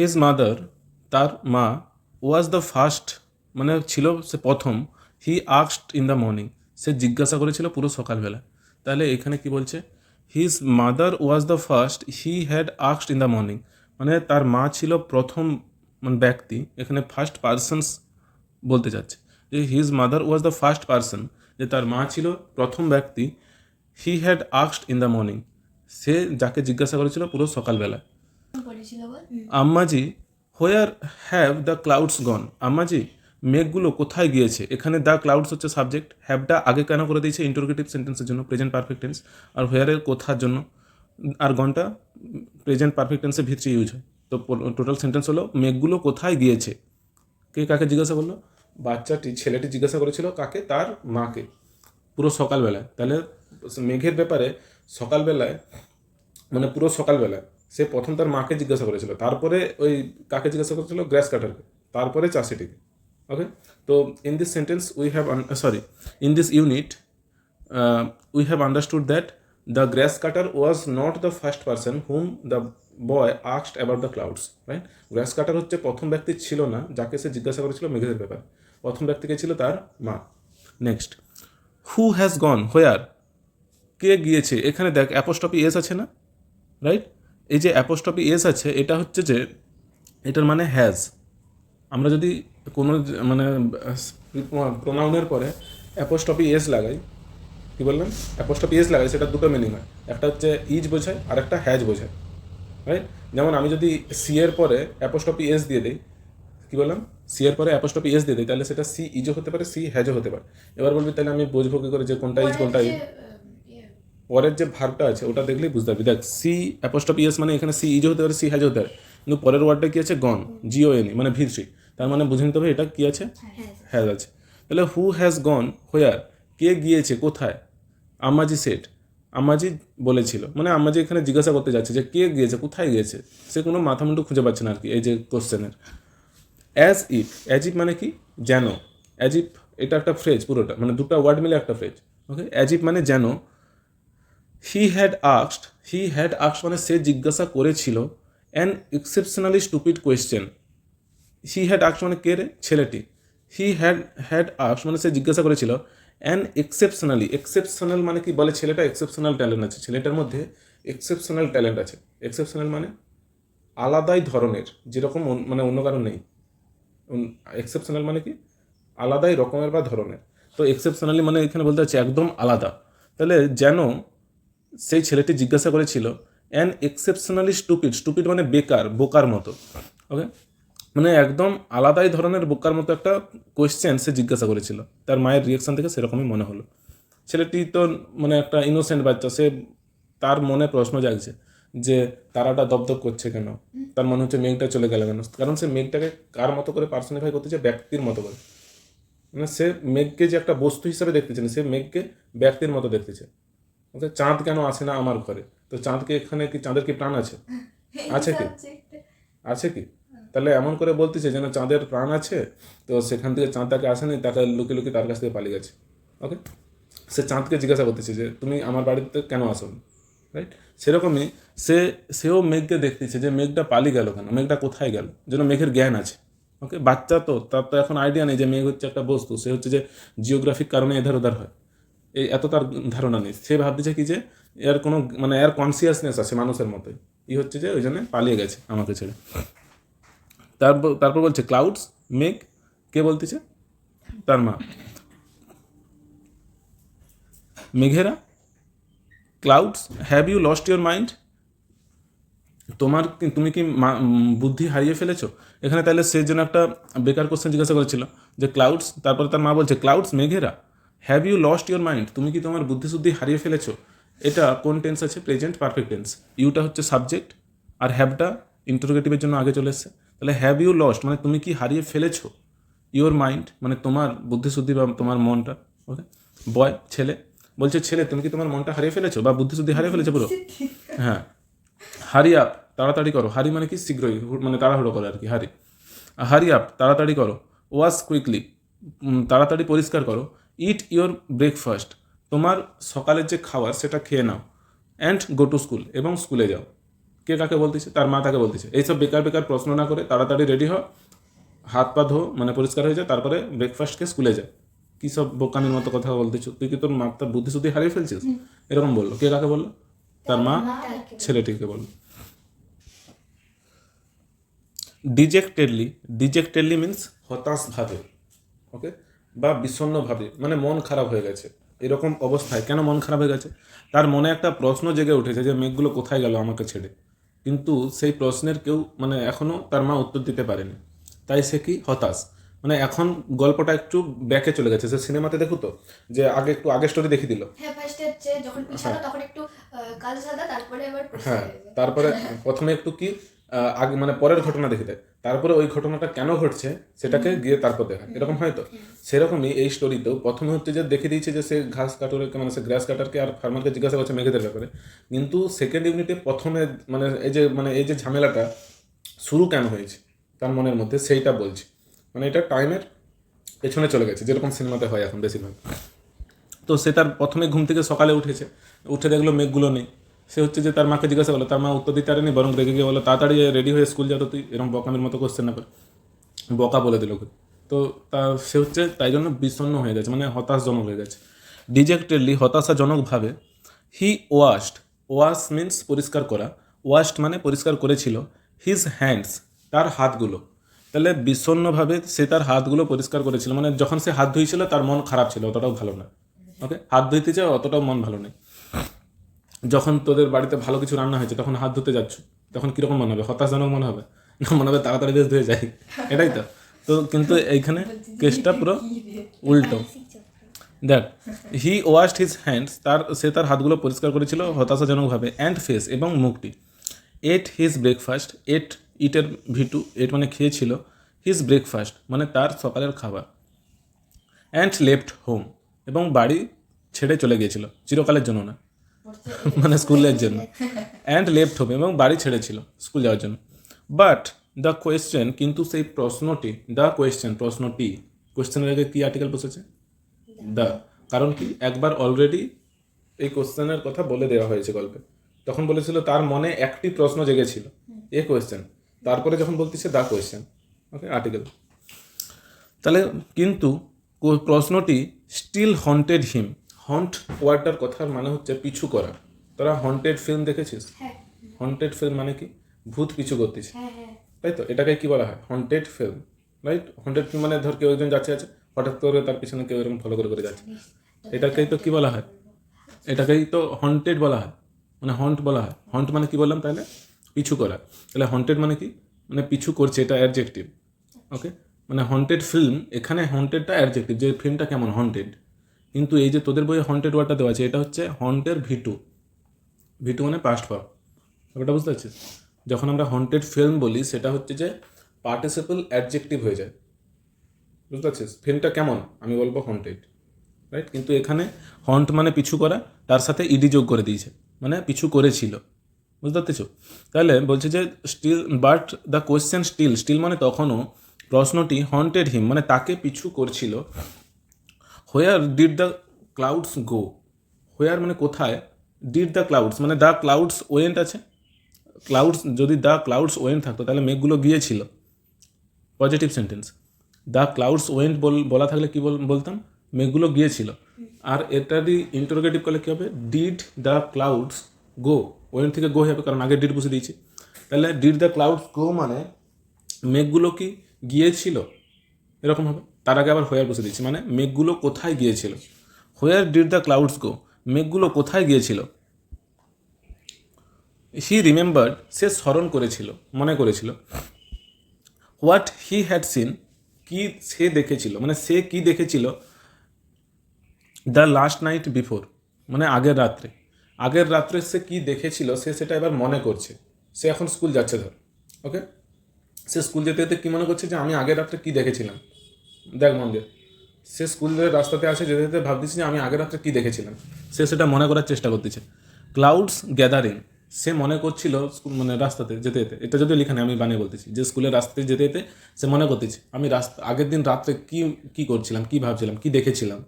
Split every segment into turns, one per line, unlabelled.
His mother, তার মা, ওয়াজ the first, মানে ছিল সে প্রথম, he asked in the morning, সে জিজ্ঞাসা করেছিল পুরো সকালবেলা। তাহলে এখানে কি বলছে, his mother was the first he had asked in the morning, মানে তার মা ছিল প্রথম মানে ব্যক্তি, এখানে ফার্স্ট পারসনস বলতে চাচ্ছে যে his mother was the first person, যে তার মা ছিল প্রথম ব্যক্তি, he had asked in the morning, সে যাকে জিজ্ঞাসা করেছিল পুরো সকালবেলা। Ammaji, where have the clouds gone, Ammaji মেঘগুলো কোথায় গিয়েছে, এখানে দ্য ক্লাউডস হচ্ছে সাবজেক্ট, হ্যাভটা আগে কেন করে দিয়েছে ইন্টারোগেটিভ সেন্টেন্সের জন্য, প্রেজেন্ট পারফেক্ট টেন্স, আর হোয়ারের কোথার জন্য, আর গনটা প্রেজেন্ট পারফেক্ট টেন্সের ভিতরে ইউজ হয়। তো টোটাল সেন্টেন্স হলো মেঘগুলো কোথায় গিয়েছে। কে কাকে জিজ্ঞাসা করলো, ছেলেটি জিজ্ঞাসা করেছিল কাকে, তার মাকে, পুরো সকালবেলায়। তাহলে মেঘের ব্যাপারে সকালবেলায় মানে পুরো সকালবেলায় সে প্রথম তার মাকে জিজ্ঞাসা করেছিল, তারপরে ওই কাকে জিজ্ঞাসা করেছিল, গ্রাস কাটারকে, তারপরে চাষিটিকে। ওকে, তো in this sentence we have in this unit we have understood that the grass cutter was not the first person whom the boy asked about the clouds, right. Grass cutter হচ্ছে প্রথম ব্যক্তি ছিল না যাকে সে জিজ্ঞাসা করেছিল মেঘের ব্যাপারে, প্রথম ব্যক্তিকে ছিল তার মা। নেক্সট, হু হ্যাজ গন হোয়ার, কে গিয়েছে, এখানে দেখ অ্যাপোস্ট্রফি এস আছে না, রাইট। এই যে অ্যাপোস্ট্রফি এস আছে, এটা হচ্ছে যে এটার মানে হ্যাজ। আমরা যদি কোনো মানে প্রোনাউনের পরে অ্যাপোস্ট্রফি এস লাগাই, কী বললাম, অ্যাপোস্ট্রফি এস লাগাই, সেটা দুটো মিনিং হয়, একটা হচ্ছে ইজ বোঝায় আর একটা হ্যাজ বোঝায়, রাইট। যেমন আমি যদি সি এর পরে অ্যাপোস্ট্রফি এস দিয়ে দিই, কী বললাম, সি এর পরে অ্যাপোস্ট্রফি এস দিয়ে দিই, তাহলে সেটা সি ইজও হতে পারে, সি হ্যাজও হতে পারে। এবার বলবি তাহলে আমি বুঝবো কী করে যে কোনটা ইজ কোনটা ইজ, পরের যে ভার্বটা আছে ওটা দেখলেই বুঝতে পারবি। দেখ, সি অ্যাপোস্ট্রফি এস মানে এখানে সি ইজ হতে পারে, সি হ্যাজ হতে পারে, কিন্তু পরের ওয়ার্ডটা কী আছে, গন, জিওএনই, মানে ভি3, তার মানে বুঝে নিতে হবে এটা কী আছে, হ্যাজ আছে। তাহলে হু হ্যাজ গন হোয়ার, কে গিয়েছে কোথায়, আম্মাজি সেট, আম্মাজি বলেছিল, মানে আম্মাজি এখানে জিজ্ঞাসা করতে যাচ্ছে যে কে গিয়েছে, কোথায় গিয়েছে, সে কোনো মাথা মুন্ডু খুঁজে পাচ্ছে না আর কি এই যে কোশ্চেনের। অ্যাজ ইফ, অ্যাজ ইফ মানে কি, যেন, অ্যাজ ইফ এটা একটা ফ্রেজ পুরোটা, মানে দুটো ওয়ার্ড মিলে একটা ফ্রেজ। ওকে, অ্যাজ ইফ মানে যেন, হি হ্যাড আস্কড মানে সে জিজ্ঞাসা করেছিল, an exceptionally stupid question, he had asked মানে কে রে, ছেলেটি, হি হ্যাড আস্কড মানে সে জিজ্ঞাসা করেছিল, অ্যান এক্সেপশনাল মানে কি বলে, ছেলেটা এক্সেপশনাল ট্যালেন্ট আছে, ছেলেটার মধ্যে এক্সেপশনাল ট্যালেন্ট আছে। এক্সেপশনাল মানে আলাদাই ধরনের, যেরকম মানে অন্য কারণ নেই। এক্সেপশনাল মানে কি আলাদাই রকমের বা ধরনের, তো এক্সেপশনালি মানে এখানে বলতে হচ্ছে একদম আলাদা। তাহলে যেন সেই ছেলেটি জিজ্ঞাসা করেছিল, অ্যান এক্সেপশনালি স্টুপিড মানে বেকার, বোকার মতো। ওকে, মানে একদম আলাদাই ধরনের বোকার মতো একটা কোয়েশ্চেন সে জিজ্ঞাসা করেছিল, তার মায়ের রিয়েকশন থেকে সেরকমই মনে হলো। ছেলেটি তো মানে একটা ইনোসেন্ট বাচ্চা, সে তার মনে প্রশ্ন জাগছে যে তারাটা দপদপ করছে কেন, তার মনে হচ্ছে মেঘটা চলে গেল কেন, কারণ সে মেঘটাকে কার মতো করে পার্সনিফাই করতেছে, ব্যক্তির মতো করে, মানে সে মেঘকে যে একটা বস্তু হিসাবে দেখতেছে না, সে মেঘকে ব্যক্তির মতো দেখতেছে। ওকে, চাঁদ কেন আসে না আমার ঘরে, তো চাঁদকে এখানে কি, চাঁদের কি প্রাণ আছে, আছে কি, আছে কি, তাহলে এমন করে বলতেছে যেন চাঁদের প্রাণ আছে, তো সেখান থেকে চাঁদ তাকে আসেনি, তাকে লুকিয়ে লুকিয়ে তার কাছ থেকে পালিয়ে গেছে। ওকে, সে চাঁদকে জিজ্ঞাসা করতেছে যে তুমি আমার বাড়িতে কেন আসোনি, রাইট। সেরকমই সেও মেঘকে দেখতেছে যে মেঘটা পালিয়ে গেল কেন, মেঘটা কোথায় গেল, যেন মেঘের জ্ঞান আছে। ওকে, বাচ্চা তো, তার তো এখন আইডিয়া নেই যে মেঘ হচ্ছে একটা বস্তু, সে হচ্ছে যে জিওগ্রাফিক কারণে এধার ওধার হয়, এই এত তার ধারণা নেই। সে ভাবতেছে কি যে এর কোনো মানে এর কনসিয়াসনেস আছে মানুষের মতোই, হচ্ছে যে ওই জন্য পালিয়ে গেছে আমাকে ছেড়ে। তারপর বলছে ক্লাউডস, মেঘ, কে বলতেছে, তার মা। মেঘেরা, clouds, have you lost your mind, তুমি কি বুদ্ধি হারিয়ে ফেলেছো, এখানে তাহলে সেই জন্য একটা বেকার কোশ্চেন জিজ্ঞাসা করেছিল যে ক্লাউডস, তারপরে তার মা বলছে ক্লাউডস, মেঘেরা, have you lost your mind, তুমি কি তোমার বুদ্ধিশুদ্ধি হারিয়ে ফেলেছো। এটা কোন টেন্স আছে, প্রেজেন্ট পারফেক্ট টেন্স, ইউটা হচ্ছে সাবজেক্ট আর হ্যাভটা ইন্টারোগেটিভের জন্য আগে চলে এসছে। তাহলে হ্যাভ ইউ লস্ট মানে তুমি কি হারিয়ে ফেলেছো, ইউর মাইন্ড মানে তোমার বুদ্ধিশুদ্ধি বা তোমার মনটা। ওকে, বয়, ছেলে, বলছে ছেলে তুমি কি তোমার মনটা হারিয়ে ফেলেছো বা বুদ্ধিশুদ্ধি হারিয়ে ফেলেছো পুরো। হ্যাঁ, হারি আপ, তাড়াতাড়ি করো, হারি মানে কি শীঘ্রই, মানে তাড়াহুড়ো করো আর কি, হারি আপ, তাড়াতাড়ি করো, ওয়াশ কুইকলি, তাড়াতাড়ি পরিষ্কার করো, ইট ইয়োর ব্রেকফাস্ট, তোমার সকালের যে খাবার সেটা খেয়ে নাও, অ্যান্ড গো টু স্কুল, এবং স্কুলে যাও। কে কাকে বলতেছে? তার মা তাকে বলতেছে। এইসব বেকার বেকার প্রশ্ন না করে তাড়াতাড়ি রেডি হ, হাত পা ধো, মানে পরিষ্কার হয়ে যায়, তারপরে ব্রেকফাস্টকে স্কুলে যায়। কী সব বোকামির মতো কথা বলতেছ, তুই কি তোর মাথার বুদ্ধি শুদ্ধি হারিয়ে ফেলছিস? এরকম বললো। কে কাকে বললো? তার মা ছেলেটিকে বললো। ডিজেক্টেডলি, ডিজেক্টেডলি মিনস হতাশভাবে, ওকে, বা বিষণ্ণভাবে, মানে মন খারাপ হয়ে গেছে। এরকম অবস্থায় কেন মন খারাপ হয়ে গেছে? তার মনে একটা প্রশ্ন জেগে উঠেছে যে মেঘগুলো কোথায় গেল আমাকে ছেড়ে, কিন্তু সেই প্রশ্নের কেউ মানে এখনও তার মা উত্তর দিতে পারেনি, তাই সে কি হতাশ। মানে এখন গল্পটা একটু ব্যাকে চলে গেছে। সে সিনেমাতে দেখো তো, যে আগে একটু আগে স্টোরি দেখিয়ে দিল।
হ্যাঁ, ফার্স্টে হচ্ছে যখন পিছালো তখন একটু কালো সাদা, তারপরে আবার পরিষ্কার
হ্যাঁ,
হয়ে যায়।
তারপরে প্রথমে একটু কি আগে মানে পরের ঘটনা দেখে দেয়, তারপরে ওই ঘটনাটা কেন ঘটছে সেটাকে গিয়ে তারপর দেখায়, এরকম হয় তো। সেরকমই এই স্টোরিতেও প্রথমে হচ্ছে যে দেখে দিয়েছে যে সে ঘাস কাটারকে, মানে সে গ্রাস কাটারকে আর ফার্মারকে জিজ্ঞাসা করছে মেঘেদের ব্যাপারে, কিন্তু সেকেন্ড ইউনিটে প্রথমে মানে এই যে ঝামেলাটা শুরু কেন হয়েছে তার মনের মধ্যে, সেইটা বলছে। মানে এটা টাইমের পেছনে চলে গেছে, যেরকম সিনেমাতে হয় এখন বেশিরভাগ। তো সে তার প্রথমে ঘুম থেকে সকালে উঠেছে, উঠে দেখলো মেঘগুলো নেই। সে হচ্ছে যে তার মাকে জিজ্ঞাসা করলো, তার মা উত্তর দিতে পারেনি, বরং রেগে গিয়ে বলো তাড়াতাড়ি রেডি হয়ে স্কুল যাতো তুই, এরকম বকামের মতো কোশ্চেন না করে বকা বলে দিল ওকে। তো তা সে হচ্ছে তাই জন্য বিষণ্ণ হয়ে গেছে, মানে হতাশজনক হয়ে গেছে। ডিজেক্টেডলি, হতাশাজনকভাবে, হি ওয়াশড, ওয়াশ মিন্স পরিষ্কার করা, ওয়াশড মানে পরিষ্কার করেছিল, হিজ হ্যান্ডস, তার হাতগুলো। তাহলে বিষণ্ণভাবে সে তার হাতগুলো পরিষ্কার করেছিল, মানে যখন সে হাত ধুয়েছিল তার মন খারাপ ছিল, অতটাও ভালো না। ওকে, হাত ধুইতে চাও অতটাও মন ভালো নেই। যখন তোদের বাড়িতে ভালো কিছু রান্না হয়েছে তখন হাত ধুতে যাচ্ছ, তখন কীরকম মনে হবে? হতাশজনক মনে হবে না, মনে হবে তাড়াতাড়ি বেশ ধুয়ে যাই, এটাই তো। তো কিন্তু এইখানে কেসটা পুরো উল্টো। দেখ, হি ওয়াশড হিজ হ্যান্ডস, সে তার হাতগুলো পরিষ্কার করেছিল হতাশাজনকভাবে, অ্যান্ড ফেস, এবং মুখটি। এট হিজ ব্রেকফাস্ট, ইটের ভিটু, এট মানে খেয়েছিল, হিজ ব্রেকফাস্ট মানে তার সকালের খাবার, অ্যান্ড লেফট হোম, এবং বাড়ি ছেড়ে চলে গিয়েছিল, চিরকালের জন্য না, মানে স্কুলের জন্য। অ্যান্ড লেফট হোম, এবং বাড়ি ছেড়েছিল স্কুল যাওয়ার জন্য। বাট দ্য কোয়েশ্চেন, কিন্তু সেই প্রশ্নটি, দ্য কোয়েশ্চেন প্রশ্নটি, কোয়েশ্চেনের আগে কি আর্টিকেল বসেছে? দ্য। কারণ কি, একবার অলরেডি এই কোয়েশ্চেনের কথা বলে দেওয়া হয়েছে গল্পে। তখন বলেছিল তার মনে একটি প্রশ্ন জেগেছিল, এ কোয়েশ্চেন, তারপরে যখন বলতেছে দ্য কোয়েশ্চেন, ওকে, আর্টিকেল। তাহলে কিন্তু প্রশ্নটি স্টিল হন্টেড হিম, হন্ট ওয়ার্ডটার কথার মানে হচ্ছে পিছু করা। তোরা হন্টেড ফিল্ম দেখেছিস?
হ্যাঁ
হন্টেড ফিল্ম মানে কি? ভূত পিছু করতেছে,
হ্যাঁ হ্যাঁ
তাই তো। এটাকে কি বলা হয়? Haunted film, right. Haunted film মানে ধর কেউ একজন যাচ্ছে আছে, হঠাৎ করে তার পিছনে কেউ এরকম ফলো করে করে যাচ্ছে, এটাকেই তো কি বলা হয়? এটাকেই তো হন্টেড বলা হয়, মানে হন্ট বলা হয়। হন্ট মানে কি বললাম তাহলে? পিছু করা। তাহলে হন্টেড মানে কি? মানে পিছু করছে, এটা অ্যাডজেক্টিভ, ওকে। মানে হন্টেড ফিল্ম, এখানে হন্টেডটা অ্যাডজেক্টিভ, যে ফিল্মটা কেমন, হন্টেড। কিন্তু এই যে তোদের বইয়ে হন্টেড ওয়ার্ডটা দেওয়া আছে, এটা হচ্ছে হন্টের ভিটু, ভিটু মানে পাস্ট ফর্ম, ব্যাপারটা বুঝতে পারছিস? যখন আমরা হন্টেড ফিল্ম বলি সেটা হচ্ছে যে পার্টিসিপল অ্যাডজেক্টিভ হয়ে যায়, বুঝতে পারছিস? ফিল্মটা কেমন, আমি বলবো হন্টেড, রাইট। কিন্তু এখানে হন্ট মানে পিছু করা, তার সাথে ইডি যোগ করে দিয়েছে, মানে পিছু করেছিল, বুঝতে পারতেছো? তাহলে বলছে যে still, but the question still, still মানে তখনও, প্রশ্নটি হন্টেড হিম মানে তাকে পিছু করছিল। Where did the clouds go, where মানে কোথায়, ডিড দ্য ক্লাউডস মানে দ্য ক্লাউডস ওয়েন্ট আছে, ক্লাউডস, যদি দ্য ক্লাউডস ওয়েন্ট থাকতো তাহলে মেঘগুলো গিয়েছিল, positive sentence. The clouds went বলা থাকলে কি বলতাম? মেঘগুলো গিয়েছিল। আর এটারই ইন্টারোগেটিভ করলে কী হবে? Did the clouds go, went থেকে গো হবে, কারণ আগে ডিড বসে দিয়েছি। তাহলে ডিড দ্য ক্লাউডস গো মানে মেঘগুলো কি গিয়েছিল, এরকম হবে। তার আগে আবার হোয়ার বসে দিয়েছি, মানে মেঘগুলো কোথায় গিয়েছিল। হোয়ার ডিড দ্য ক্লাউডস গো, মেঘগুলো কোথায় গিয়েছিল। হি রিমেম্বার্ড, সে স্মরণ করেছিল, মনে করেছিল। হোয়াট হি হ্যাড সিন, কি সে দেখেছিল, মানে সে কি দেখেছিল। দ্য লাস্ট নাইট বিফোর মানে আগের রাত্রে, আগের রাত্রে সে কি দেখেছিল সে সেটা এবার মনে করছে। সে এখন স্কুল যাচ্ছে ধর, ওকে, সে স্কুল যেতে যেতে কী মনে করছে যে আমি আগের রাত্রে কী দেখেছিলাম। দেখ মন দিয়ে, সে স্কুলের রাস্তাতে আসে, যেতে যেতে ভাবতেছে যে আমি আগের রাত্রে কী দেখেছিলাম, সে সেটা মনে করার চেষ্টা করতেছে। ক্লাউডস গ্যাদারিং, সে মনে করছিল মানে রাস্তাতে যেতে যেতে, এটা যদি লেখা নেই আমি বানিয়ে বলতেছি, যে স্কুলের রাস্তাতে যেতে যেতে সে মনে করতেছে আমি আগের দিন রাত্রে কী করছিলাম, কী ভাবছিলাম, কী দেখেছিলাম,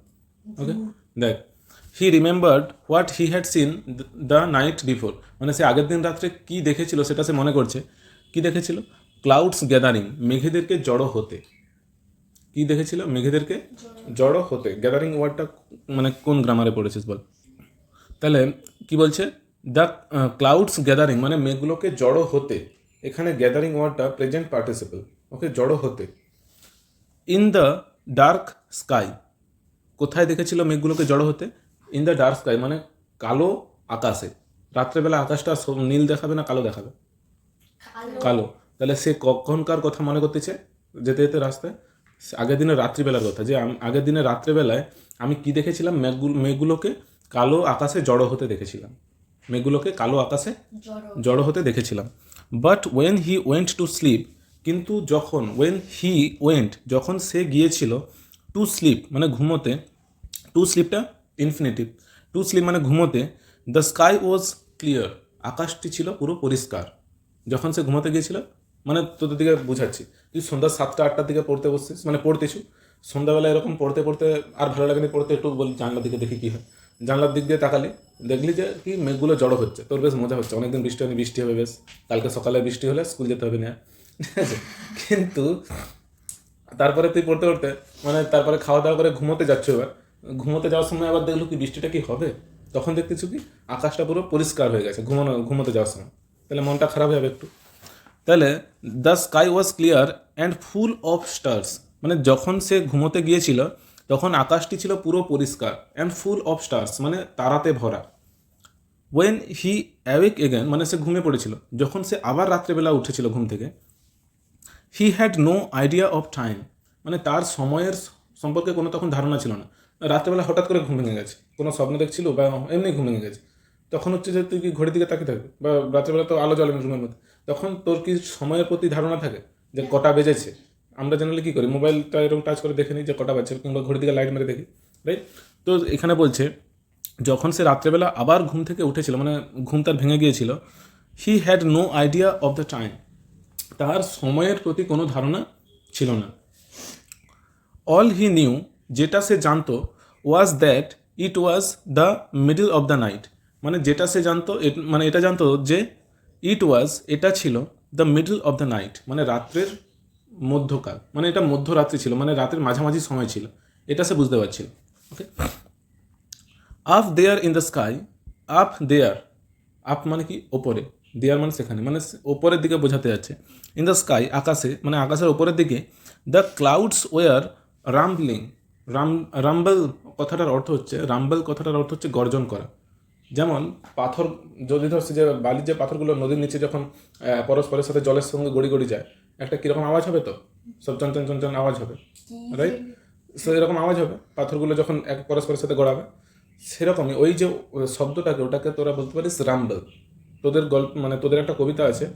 ওকে। দেখ, হি remembered what he had seen the night before, মানে সে আগের দিন রাত্রে কি দেখেছিল সেটা সে মনে করছে। কি দেখেছিল? ক্লাউডস গ্যাদারিং, মেঘেদেরকে জড়ো হতে। কি দেখেছিল? মেঘেদেরকে জড়ো হতে। গ্যাদারিং ওয়ার্ডটা মানে কোন গ্রামারে পড়েছিস বল? তাহলে কি বলছে? দ্য ক্লাউডস গ্যাদারিং মানে মেঘগুলোকে জড়ো হতে। এখানে গ্যাদারিং ওয়ার্ডটা প্রেজেন্ট পার্টিসিপল। ওকে, জড়ো হতে। ইন দ্য ডার্ক স্কাই, কোথায় দেখেছিল মেঘগুলোকে জড়ো হতে? ইন দ্য ডার্ক স্কাই মানে কালো আকাশে। রাত্রেবেলা আকাশটা নীল দেখাবে না কালো দেখাবে? কালো। তাহলে সে কখনকার কথা মনে করতেছে যেতে যেতে রাস্তায়? আগের দিনের রাত্রিবেলার কথা, যে আগের দিনের রাত্রেবেলায় আমি কি দেখেছিলাম? মেঘগুলোকে কালো আকাশে জড়ো হতে দেখেছিলাম। মেঘগুলোকে কালো আকাশে জড়ো হতে দেখেছিলাম। But when he went to sleep, কিন্তু যখন যখন সে গিয়েছিল টু স্লিপ মানে ঘুমোতে। টু স্লিপটা ইনফিনিটিভ। টু স্লিপ মানে ঘুমোতে। দ্য স্কাই ওয়াজ ক্লিয়ার, আকাশটি ছিল পুরো পরিষ্কার। যখন সে ঘুমাতে গিয়েছিল মানে তোদের দিকে বুঝাচ্ছি, তুই সন্ধ্যা 7টা-8টার দিকে পড়তে বসছিস, মানে পড়তেছু। সন্ধ্যাবেলা এরকম পড়তে পড়তে আর ভালো লাগেনি পড়তে, একটু বলি জানলার দিকে দেখি কী হয়। জানলার দিক দিয়ে তাকালি, দেখলি যে কি মেঘগুলো জড়ো হচ্ছে। তোর বেশ মজা হচ্ছে, অনেকদিন বৃষ্টি হয়নি, বৃষ্টি হবে বেশ, কালকে সকালে বৃষ্টি হলে স্কুল যেতে হবে না, ঠিক আছে। কিন্তু তারপরে তুই পড়তে পড়তে মানে তারপরে খাওয়া দাওয়া করে ঘুমোতে যাচ্ছ। এবার ঘুমোতে যাওয়ার সময় আবার দেখলো কি বৃষ্টিটা কি হবে, তখন দেখতেছো কি আকাশটা পুরো পরিষ্কার হয়ে গেছে ঘুমোতে যাওয়ার সময়। তাহলে মনটা খারাপ হবে একটু। তাহলে the sky was clear and full of stars, মানে যখন সে ঘুমোতে গিয়েছিল তখন আকাশটি ছিল পুরো পরিষ্কার। অ্যান্ড ফুল অফ স্টার্স মানে তারাতে ভরা। ওয়েন হি অ্যাওয়েক এগেন মানে সে ঘুমিয়ে পড়েছিল। যখন সে আবার রাত্রেবেলা উঠেছিল ঘুম থেকে, he had no idea of time মানে তার সময়ের সম্পর্কে কোনো তখন ধারণা ছিল না। রাত্রেবেলা হঠাৎ করে ঘুম ভেঙে গেছে, কোনো স্বপ্ন দেখছিল বা এমনি ঘুম ভেঙে গেছে। তখন হচ্ছে যে তুই কি ঘড়ির দিকে তাকিয়ে থাকবে, বা রাত্রেবেলা তো আলো জ্বলে রুমের মধ্যে, তখন তোর কি সময়ের প্রতি ধারণা থাকে যে কটা বেজেছে? আমরা জেনারেলি কী করি, মোবাইলটা এরকম টাচ করে দেখে নিই যে কটা বাজছে, কিংবা ঘড়ির দিকে লাইট মেরে দেখি, রাইট? তো এখানে বলছে যখন সে রাত্রেবেলা আবার ঘুম থেকে উঠেছিল মানে ঘুম তার ভেঙে গিয়েছিল, he had no idea of the time, তার সময়ের প্রতি কোনো ধারণা ছিল না। অল হি নিউ যেটা সে জানতো, was that it was the middle of the night, মানে যেটা সে জানতো মানে এটা জানতো যে এটা ছিল the middle of the night মানে রাত্রের মধ্যকাল, মানে এটা মধ্যরাত্রি ছিল, মানে রাতের মাঝামাঝি সময় ছিল, এটা সে বুঝতে পারছিল। Okay, up there in the sky, up মানে কি ওপরে, দেয়ার মানে সেখানে, মানে ওপরের দিকে বোঝাতে যাচ্ছে। ইন দ্য স্কাই আকাশে, মানে আকাশের ওপরের দিকে। The clouds were rumbling, rumble কথাটার অর্থ হচ্ছে গর্জন করা। যেমন পাথর যদি ধরছে যে বালির যে পাথরগুলো নদীর নিচে যখন পরস্পরের সাথে জলের সঙ্গে গড়ি গড়ি যায়, একটা কীরকম আওয়াজ হবে, তো সব চঞ্চন চঞ্চন আওয়াজ হবে, রাইট? সো এরকম আওয়াজ হবে পাথরগুলো যখন এক পরস্পরের সাথে গড়াবে। সেরকমই ওই যে ওটাকে তোরা বলতে পারিস রাম্বল। তোদের গল্প মানে তোদের একটা কবিতা আছে,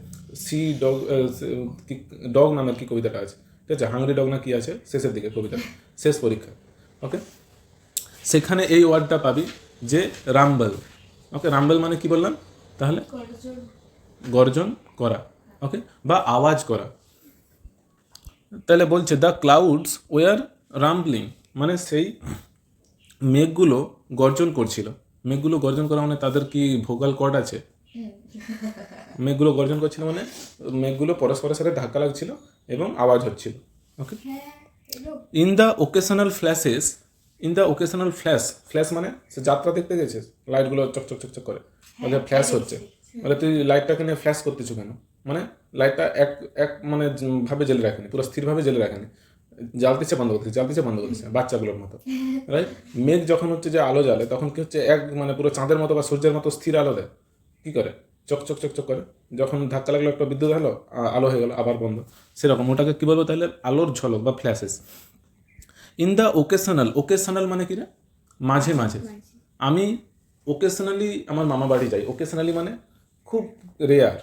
সি ডগ ডগ নামের কি কবিতাটা আছে, ঠিক আছে, হাংরি ডগ না কি আছে শেষের দিকে কবিতা, শেষ পরীক্ষা। ওকে, সেখানে এই ওয়ার্ডটা পাবি যে রাম্বল। ওকে, রাম্বল মানে কি বললাম তাহলে? গর্জন করা, ওকে, বা আওয়াজ করা। তাহলে বলছে দ্য ক্লাউডস ওয়ার রাম্বলিং মানে সেই মেঘগুলো গর্জন করছিল। মেঘগুলো গর্জন করা মানে তাদের কি ভোকাল কর্ড আছে? মেঘগুলো গর্জন করছিল মানে মেঘগুলো পরস্পরের সাথে ধাক্কা লাগছিল এবং আওয়াজ হচ্ছিল। ওকে, ইন দ্য ওকেশনাল ফ্ল্যাশ মানে সে যাত্রা দেখতে গেছে, লাইটগুলো চকচক চকচক করে, মানে ফ্ল্যাশ হচ্ছে, মানে তুই লাইটটাকে নিয়ে ফ্ল্যাশ করতেছো কেন? মানে লাইটটা এক মানে ভাবে জ্বেলে রাখেনি, পুরো স্থিরভাবে জ্বেলে রাখেনি, জ্বালতেছে বন্ধ করতেছে বাচ্চাগুলোর মতো, রাইট? মেঘ যখন হচ্ছে যে আলো জ্বালে তখন কি হচ্ছে এক মানে পুরো চাঁদের মতো বা সূর্যের মতো স্থির আলো দেয়, কী করে চকচক চকচক করে, যখন ধাক্কা লাগলো একটা বিদ্যুৎ হলো আলো হয়ে গেল আবার বন্ধ, সেরকম ওটাকে কী বলবো তাহলে? আলোর ঝলক বা ফ্ল্যাশেস। ইন দ্য ওকেশনাল মানে কি রে? মাঝে মাঝে। আমি ওকেশনালি আমার মামা বাড়ি যাই, ওকেশনালি মানে খুব রেয়ার,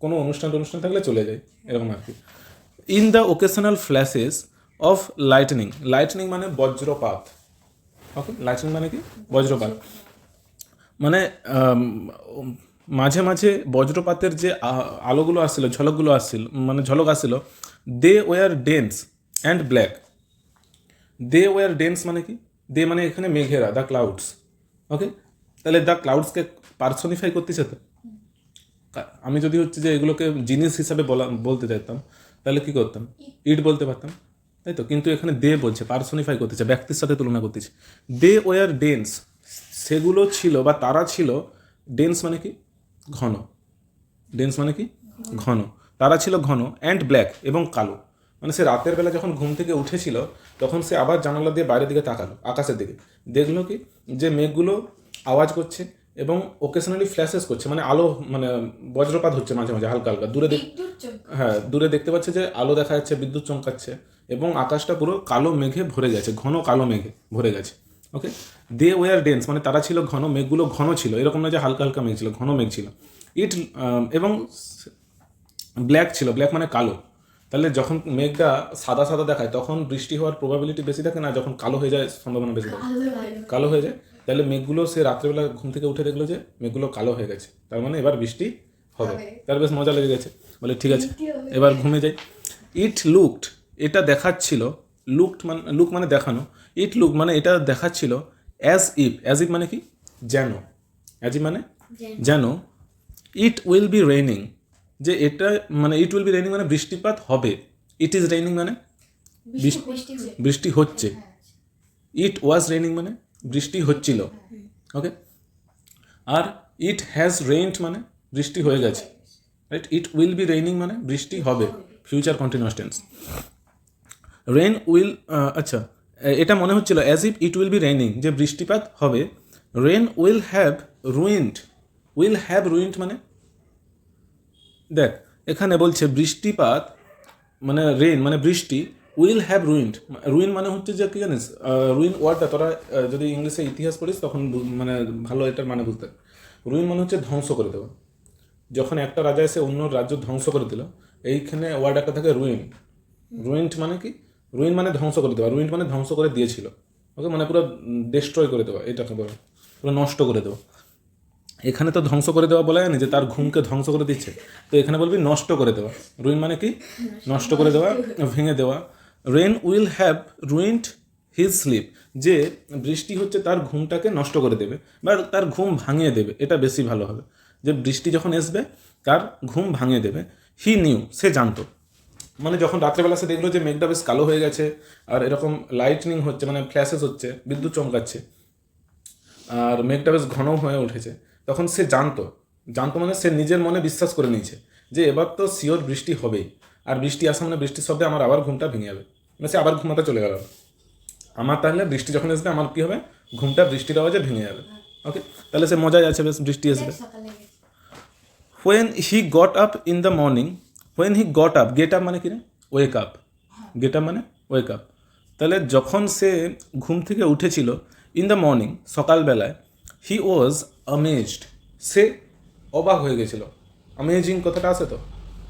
কোনো অনুষ্ঠান থাকলে চলে যাই, এরকম আর কি। In the occasional flashes of lightning মানে বজ্রপাত। ওকে, লাইটনিং মানে কি? বজ্রপাত। মানে মাঝে মাঝে বজ্রপাতের যে আলোগুলো আসছিল, ঝলকগুলো আসছিল, মানে ঝলক আসছিল। They were dense and black. They were dense মানে কি? দে মানে এখানে মেঘেরা, দ্য ক্লাউডস। ওকে, তাহলে দ্য ক্লাউডসকে পার্সনিফাই করতেছে তো, আমি যদি হচ্ছে যে এগুলোকে জিনিস হিসাবে বলতে চাইতাম তাহলে কি করতাম, ইট বলতে পারতাম, তাই তো। কিন্তু এখানে দে বলছে, পার্সোনিফাই করতেছে, ব্যক্তির সাথে তুলনা করতেছে। দে ওয়ার ডেন্স, সেগুলো ছিল বা তারা ছিল, ডেন্স মানে কি ঘন, ডেন্স মানে কি ঘন, তারা ছিল ঘন, অ্যান্ড ব্ল্যাক এবং কালো। মানে সে রাতের বেলা যখন ঘুম থেকে উঠেছিল তখন সে আবার জানালা দিয়ে বাইরের দিকে তাকালো, আকাশের দিকে, দেখলো কি যে মেঘগুলো আওয়াজ করছে এবং ওকেশনালি ফ্ল্যাশেস করছে, মানে আলো, মানে বজ্রপাত হচ্ছে মাঝে মাঝে হালকা হালকা দূরে
বিদ্যুৎ চমক।
হ্যাঁ দূরে দেখতে পাচ্ছে যে আলো দেখা যাচ্ছে, বিদ্যুৎ চমকাচ্ছে এবং আকাশটা পুরো কালো মেঘে ভরে গেছে, ঘন কালো মেঘে ভরে গেছে। ওকে, দে ওয়ার ডেন্স মানে তারা ছিল ঘন, মেঘগুলো ঘন ছিল, এরকম না যে হালকা হালকা মেঘ ছিল, ঘন মেঘ ছিল। ইট এবং ব্ল্যাক ছিল, ব্ল্যাক মানে কালো। তাহলে যখন মেঘটা সাদা সাদা দেখায় তখন বৃষ্টি হওয়ার প্রবাবিলিটি বেশি থাকে না, যখন কালো হয়ে যায় সম্ভাবনা বেশি থাকে, কালো হয়ে যায়। তাহলে মেঘগুলো সে রাত্রেবেলা ঘুম থেকে উঠে দেখলো যে মেঘগুলো কালো হয়ে গেছে, তার মানে এবার বৃষ্টি হবে। তার বেশ মজা লেগে গেছে, বলে ঠিক আছে এবার ঘুমে যাই। ইট লুকড, এটা দেখাচ্ছিল, লুক মানে দেখানো, ইট লুক মানে এটা দেখাচ্ছিল, অ্যাজ ইফ মানে কি যেন, অ্যাজ ইফ মানে যেন, ইট উইল বি রেইনিং, যে এটা মানে ইট উইল বি রেইনিং মানে বৃষ্টিপাত হবে, ইট ইজ রেইনিং মানে বৃষ্টি হচ্ছে, ইট ওয়াজ রেইনিং মানে বৃষ্টি হচ্ছিল। ওকে, আর ইট হ্যাজ রেইনড মানে বৃষ্টি হয়ে গেছে, right. It will be raining মানে বৃষ্টি হবে, future continuous tense. Rain will, আচ্ছা এটা মনে হচ্ছিল as if it will be raining, যে বৃষ্টিপাত হবে। রেন উইল হ্যাভ রুইন্ড মানে দেখ এখানে বলছে বৃষ্টিপাত মানে রেন মানে বৃষ্টি, উইল হ্যাভ রুইন মানে হচ্ছে যে কি জানিস, রুইন ওয়ার্ডটা তোরা যদি ইংলিশে ইতিহাস পড়িস তখন মানে ভালো এটার মানে বুঝতে। রুইন মানে হচ্ছে ধ্বংস করে দেওয়া, যখন একটা রাজা এসে অন্য রাজ্য ধ্বংস করে দিল, এইখানে ওয়ার্ড একটা থাকে রুইন্ড মানে কি, রুইন মানে ধ্বংস করে দেওয়া, রুইন্ড মানে ধ্বংস করে দিয়েছিল। ওকে, মানে পুরো ডিস্ট্রয় করে দেওয়া, এটাকে বলে পুরো নষ্ট করে দেওয়া। এখানে তো ধ্বংস করে দেওয়া বলা যায়নি যে তার ঘুমকে ধ্বংস করে দিচ্ছে, তো এখানে বলবি নষ্ট করে দেওয়া। রুইন মানে কি নষ্ট করে দেওয়া, ভেঙে দেওয়া। Rain will have ruined his sleep, যে বৃষ্টি হচ্ছে তার ঘুমটাকে নষ্ট করে দেবে বা তার ঘুম ভাঙিয়ে দেবে, এটা বেশি ভালো হবে, যে বৃষ্টি যখন আসবে তার ঘুম ভাঙিয়ে দেবে। হি নিউ, সে জানতো, মানে যখন রাত্রেবেলা সে দেখলো যে মেঘটা বেশ কালো হয়ে গেছে আর এরকম লাইটনিং হচ্ছে, মানে ফ্ল্যাশেস হচ্ছে, বিদ্যুৎ চমকাচ্ছে আর মেঘটা বেশ ঘন হয়ে উঠেছে, তখন সে জানতো মানে সে নিজের মনে বিশ্বাস করে নিয়েছে যে এবার তো শিওর বৃষ্টি হবেই, আর বৃষ্টি আসা মানে বৃষ্টির শব্দে আমার আবার ঘুমটা ভেঙে যাবে, মানে সে আবার ঘুমাতে চলে গেল। আমার তাহলে বৃষ্টি যখন আসবে আমার কী হবে, ঘুমটা বৃষ্টির আওয়াজে ভেঙে যাবে। ওকে, তাহলে সে মজায় আছে, বেশ বৃষ্টি আসবে। When he got up in the morning, get up মানে কি রে, ওয়েক আপ, গেট আপ মানে ওয়েক আপ। তাহলে যখন সে ঘুম থেকে উঠেছিল, ইন দ্য মর্নিং সকালবেলায়, হি ওয়াজ অ্যামেজড, সে অবাক হয়ে গেছিল। অ্যামেজিং কথাটা আছে তো,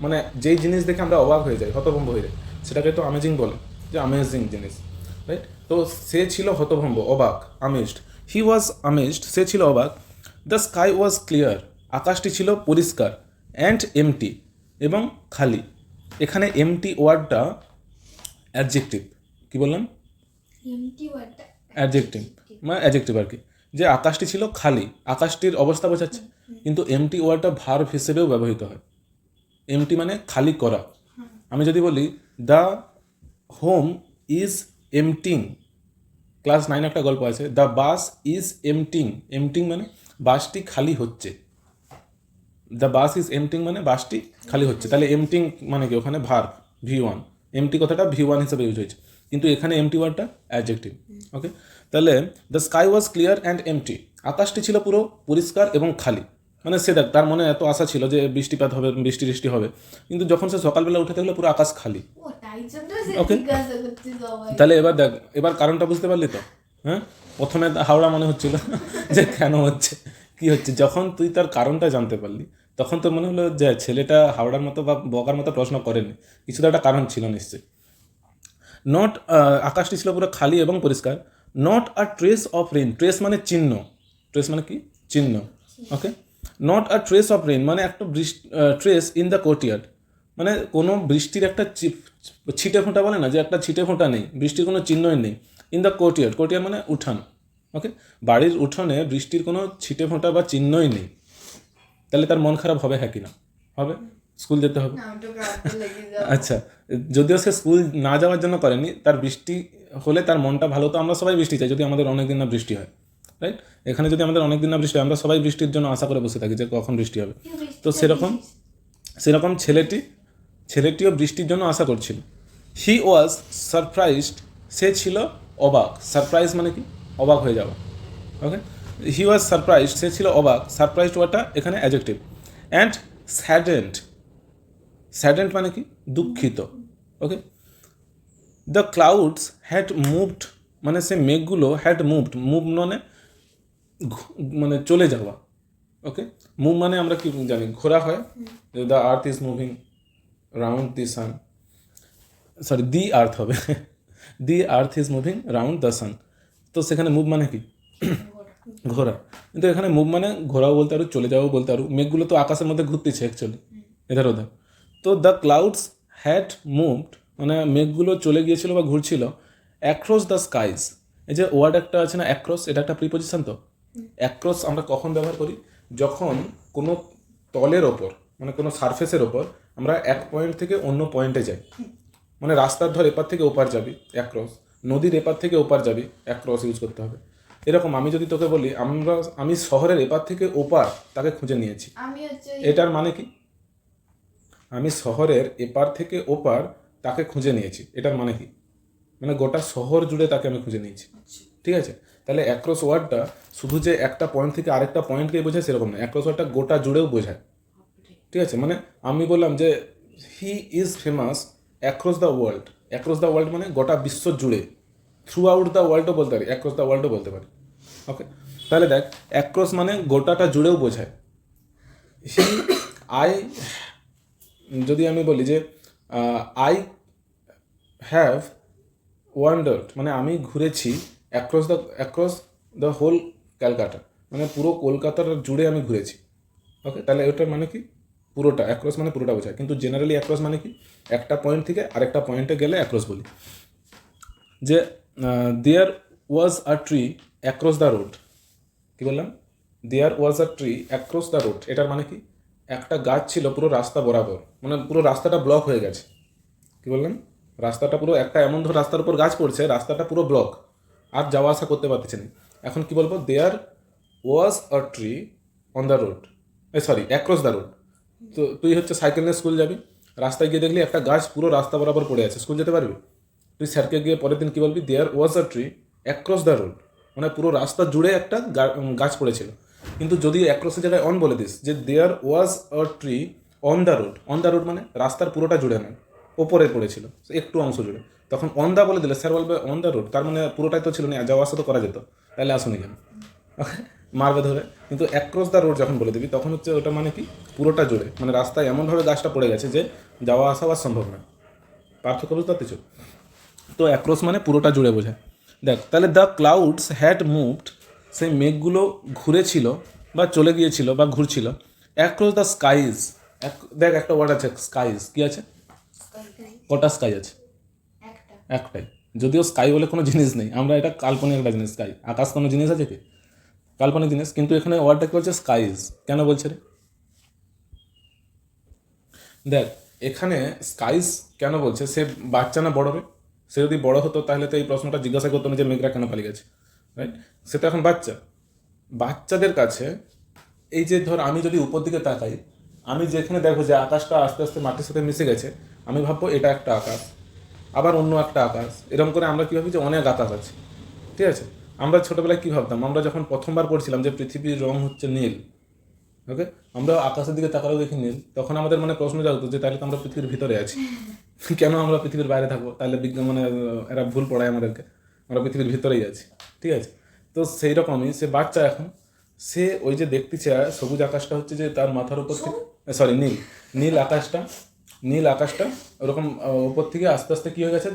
মানে যেই জিনিস দেখে আমরা অবাক হয়ে যাই, হতভম্ব হয়ে যাই, সেটাকে তো অ্যামেজিং বলে, যে অ্যামেজিং জিনিস, রাইট। তো সে ছিল হতভম্ব, অবাক, অ্যামেজড। হি ওয়াজ অ্যামেজড, সে ছিল অবাক। দ্য স্কাই ওয়াজ ক্লিয়ার, আকাশটি ছিল পরিষ্কার, অ্যান্ড এমটি এবং খালি। এখানে এমটি ওয়ার্ডটা অ্যাডজেক্টিভ, কি বললাম, অ্যাডজেক্টিভ মানে অ্যাডজেক্টিভ আর কি, যে আকাশটি ছিল খালি, আকাশটির অবস্থা বোঝাচ্ছে। কিন্তু এমটি ওয়ার্ডটা ভার্ব হিসেবেও ব্যবহৃত হয়। এমটি মানে খালি করা। আমি যদি বলি the home is emptying, class 9 একটা গল্প আছে, দ্য বাস ইজ এমটিং মানে বাসটি খালি হচ্ছে, দ্য বাস ইজ এমটিং মানে বাসটি খালি হচ্ছে। তাহলে এমটিং মানে কি, ওখানে ভার্ব V1, এমটি কথাটা V1 হিসেবে ইউজ হয়েছে, কিন্তু এখানে এমটি ওয়ার্ডটা অ্যাডজেক্টিভ। ওকে, তাহলে the sky was clear and empty, আকাশটি ছিল পুরো পরিষ্কার এবং খালি। মানে সে দেখ তার মনে এত আশা ছিল যে বৃষ্টিপাত হবে, বৃষ্টি হবে, কিন্তু যখন সে সকালবেলা উঠে দেখলো পুরো আকাশ খালি। ওকে, তাহলে এবার দেখ, এবার কারণটা বুঝতে পারলি তো? হ্যাঁ, প্রথমে হাওড়া মনে হচ্ছিল যে কেন হচ্ছে, কি হচ্ছে, যখন তুই তার কারণটা জানতে পারলি তখন তো মনে হলো যে ছেলেটা হাওড়ার মতো বা বকার মতো প্রশ্ন করেনি, কিছু তো একটা কারণ ছিল নিশ্চয়ই। নট, আকাশটি ছিল পুরো খালি এবং পরিষ্কার। Not a trace of rain, trace মানে চিহ্ন, ট্রেস মানে কি চিহ্ন। Okay, not a trace of rain মানে একটা ট্রেস ইন দ্য কোর্টইয়ার্ড, মানে কোনো বৃষ্টির একটা ছিটে ফোঁটা বলে না, যে একটা ছিটে ফোঁটা নেই, বৃষ্টির কোনো চিহ্নই নেই। ইন দ্য কোর্টইয়ার্ড মানে উঠান। ওকে, বাড়ির উঠোনে বৃষ্টির কোনো ছিটে ফোঁটা বা চিহ্নই নেই। তাহলে তার মন খারাপ হবে, হ্যাঁ কি না হবে? স্কুল যেতে হবে।
না আমি তো পড়তে লেগে যাবো।
আচ্ছা, যদিও সে স্কুল না যাওয়ার জন্য করেনি, তার বৃষ্টি হলে তার মনটা ভালো, তো আমরা সবাই বৃষ্টি চাই যদি আমাদের অনেক দিন না বৃষ্টি হয়, রাইট? এখানে যদি আমাদের অনেক দিন না বৃষ্টি হয়, আমরা সবাই বৃষ্টির জন্য আশা করে বসে থাকি যে কখন বৃষ্টি হবে।
কিন্তু বৃষ্টি
তো সেরকম ছেলেটিও বৃষ্টির জন্য আশা করছিল। হি ওয়াজ সারপ্রাইজড, সে ছিল অবাক। সারপ্রাইজ মানে কি? অবাক হয়ে যাওয়া। ওকে, হি ওয়াজ সারপ্রাইজড, সে ছিল অবাক। সারপ্রাইজড ওয়াটা এখানে অ্যাডজেক্টিভ। অ্যান্ড স্যাডেন্ড মানে কি? দুঃখিত। ওকে, দ্য ক্লাউডস হ্যাড মুভড, মানে সে মেঘগুলো হ্যাড মুভ মানে চলে যাওয়া। ওকে, মুভ মানে আমরা কি জানি, ঘোরা হয়। The earth is moving round the sun, sorry the earth হবে, the earth is moving round the sun. তো সেখানে মুভ মানে কি? ঘোরা। কিন্তু এখানে মুভ মানে ঘোরাও বলতে পারো, চলে যাওয়াও বলতে পারো। মেঘগুলো তো আকাশের মধ্যে ঘুরতেছে অ্যাকচুয়ালি, এধার ওধার। তো দ্য ক্লাউডস হ্যাড মুভড মানে মেঘগুলো চলে গিয়েছিল বা ঘুরছিল অ্যাক্রস দ্য স্কাইজ। এই যে ওয়ার্ড একটা আছে না অ্যাক্রস, এটা একটা প্রিপোজিশন। তো অ্যাক্রস আমরা কখন ব্যবহার করি? যখন কোনো তলের ওপর মানে কোনো সারফেসের ওপর আমরা এক পয়েন্ট থেকে অন্য পয়েন্টে যাই। মানে রাস্তার ধর এপার থেকে ওপার যাবি, অ্যাক্রস। নদীর এপার থেকে ওপার যাবি, অ্যাক্রস ইউজ করতে হবে। এরকম আমি যদি তোকে বলি আমি শহরের এপার থেকে ওপার তাকে খুঁজে নিয়েছি,
আমি হচ্ছে
এটার মানে কি? আমি শহরের এপার থেকে ওপার তাকে খুঁজে নিয়েছি, এটার মানে কি? মানে গোটা শহর জুড়ে তাকে আমি খুঁজে নিয়েছি। ঠিক আছে, তাহলে অ্যাক্রস ওয়ার্ডটা শুধু যে একটা পয়েন্ট থেকে আরেকটা পয়েন্টকে বোঝায় সেরকম না, অ্যাক্রস ওয়ার্ডটা গোটা জুড়েও বোঝায়। ঠিক আছে, মানে আমি বললাম যে he is famous across the world. Across the world মানে গোটা বিশ্ব জুড়ে। থ্রু আউট দ্য ওয়ার্ল্ডও বলতে পারি, অ্যাক্রস দ্য ওয়ার্ল্ডও বলতে পারি। ওকে, তাহলে দেখ অ্যাক্রস মানে গোটাটা জুড়েও বোঝায়। হি আই যদি আমি বলি যে আই হ্যাভ ওয়ান্ডার্ড, মানে আমি ঘুরেছি অ্যাক্রস দ্য হোল ক্যালকাটা, মানে পুরো কলকাতার জুড়ে আমি ঘুরেছি। ওকে, তাহলে ওটার মানে কি? পুরোটা। অ্যাক্রস মানে পুরোটা বোঝায়, কিন্তু জেনারেলি অ্যাক্রস মানে কি? একটা পয়েন্ট থেকে আরেকটা পয়েন্টে গেলে অ্যাক্রস বলি। যে there was a tree across the road. কি বললাম? There was a tree across the road, এটার মানে কি? একটা গাছ ছিল পুরো রাস্তা বরাবর, মানে পুরো রাস্তাটা ব্লক হয়ে গেছে। কি বললাম? রাস্তাটা পুরো একটা এমন ধর রাস্তার উপর গাছ পড়ছে, রাস্তাটা পুরো ব্লক, আর যাওয়া আসা করতে পারতেছে না। এখন কি বলবো? There was a tree on the road, sorry across the road. তো তুই হচ্ছে সাইকেল নিয়ে স্কুল যাবি, রাস্তায় গিয়ে দেখলি একটা গাছ পুরো রাস্তা বরাবর পড়ে আছে, স্কুল যেতে পারবি? তুই স্যারকে গিয়ে পরের দিন কী বলবি? There was a tree across the road, মানে পুরো রাস্তা জুড়ে একটা গাছ পড়েছিল। কিন্তু যদি অ্যাক্রসের জায়গায় অন বলে দিস, যে there was a tree on the road মানে রাস্তার পুরোটা জুড়ে নয়, ওপরে পড়েছিল একটু অংশ জুড়ে, তখন অন দা বলে দিলে স্যার বলবে অন দ্য রোড, তার মানে পুরোটাই তো ছিল না, যাওয়া আসা তো করা যেত, তাহলে আসুনি কেন? মারবে ধরে। কিন্তু অ্যাক্রস দ্য রোড যখন বলে দিবি তখন হচ্ছে ওটা মানে কি? পুরোটা জুড়ে, মানে রাস্তায় এমনভাবে গাছটা পড়ে গেছে যে যাওয়া আসা আর সম্ভব নয়। পার্থক্য বুঝতে পারতেছ? তো অ্যাক্রস মানে পুরোটা জুড়ে বোঝায়। দেখ তাহলে দ্য ক্লাউডস হ্যাড মুভড, সেই মেঘগুলো ঘুরেছিল বা চলে গিয়েছিল বা ঘুরছিল অ্যাক্রস দ্য স্কাইজ। দেখ একটা ওয়ার্ড আছে স্কাইজ, কি আছে? কটা স্কাই আছে? একটাই। যদিও স্কাই বলে কোনো জিনিস নেই, আমরা এটা কাল্পনিক একটা জিনিস। স্কাই, আকাশ কোনো জিনিস আছে কি? কাল্পনিক জিনিস। কিন্তু এখানে ওয়ার্ডটা কি বলছে? স্কাইজ। কেন বলছে রে? দেখ এখানে স্কাইজ কেন বলছে? সে বাচ্চা না বড় রে? সে যদি বড় হতো তাহলে তো এই প্রশ্নটা জিজ্ঞাসা করতো না যে মেঘরা কেন পালিয়ে গেছে, রাইট? সে তো এখন বাচ্চা। বাচ্চাদের কাছে এই যে ধর আমি যদি উপর দিকে তাকাই, আমি যেখানে দেখো যে আকাশটা আস্তে আস্তে মাটির সাথে মিশে গেছে, আমি ভাববো এটা একটা আকাশ, আবার অন্য একটা আকাশ। এরকম করে আমরা কী ভাবি? যে অনেক আকাশ আছে। ঠিক আছে, আমরা ছোটোবেলায় কী ভাবতাম? আমরা যখন প্রথমবার পড়ছিলাম যে পৃথিবীর রং হচ্ছে নীল, ওকে, আমরা আকাশের দিকে তাকালেও দেখি নীল, তখন আমাদের মানে প্রশ্ন জাগতো যে তাহলে তো আমরা পৃথিবীর ভিতরে আছি, কেন আমরা পৃথিবীর বাইরে থাকবো? তাহলে বিজ্ঞান মানে এরা ভুল পড়ায় আমাদেরকে, আমরা পৃথিবীর ভিতরেই আছি। ঠিক আছে, তো সেই রকমই সে বাচ্চা এখন, সে ওই যে দেখতেছে সবুজ আকাশটা হচ্ছে যে তার মাথার উপর থেকে, সরি নীল আকাশটা ওরকম উপর থেকে আস্তে আস্তে কী হয়ে গেছে?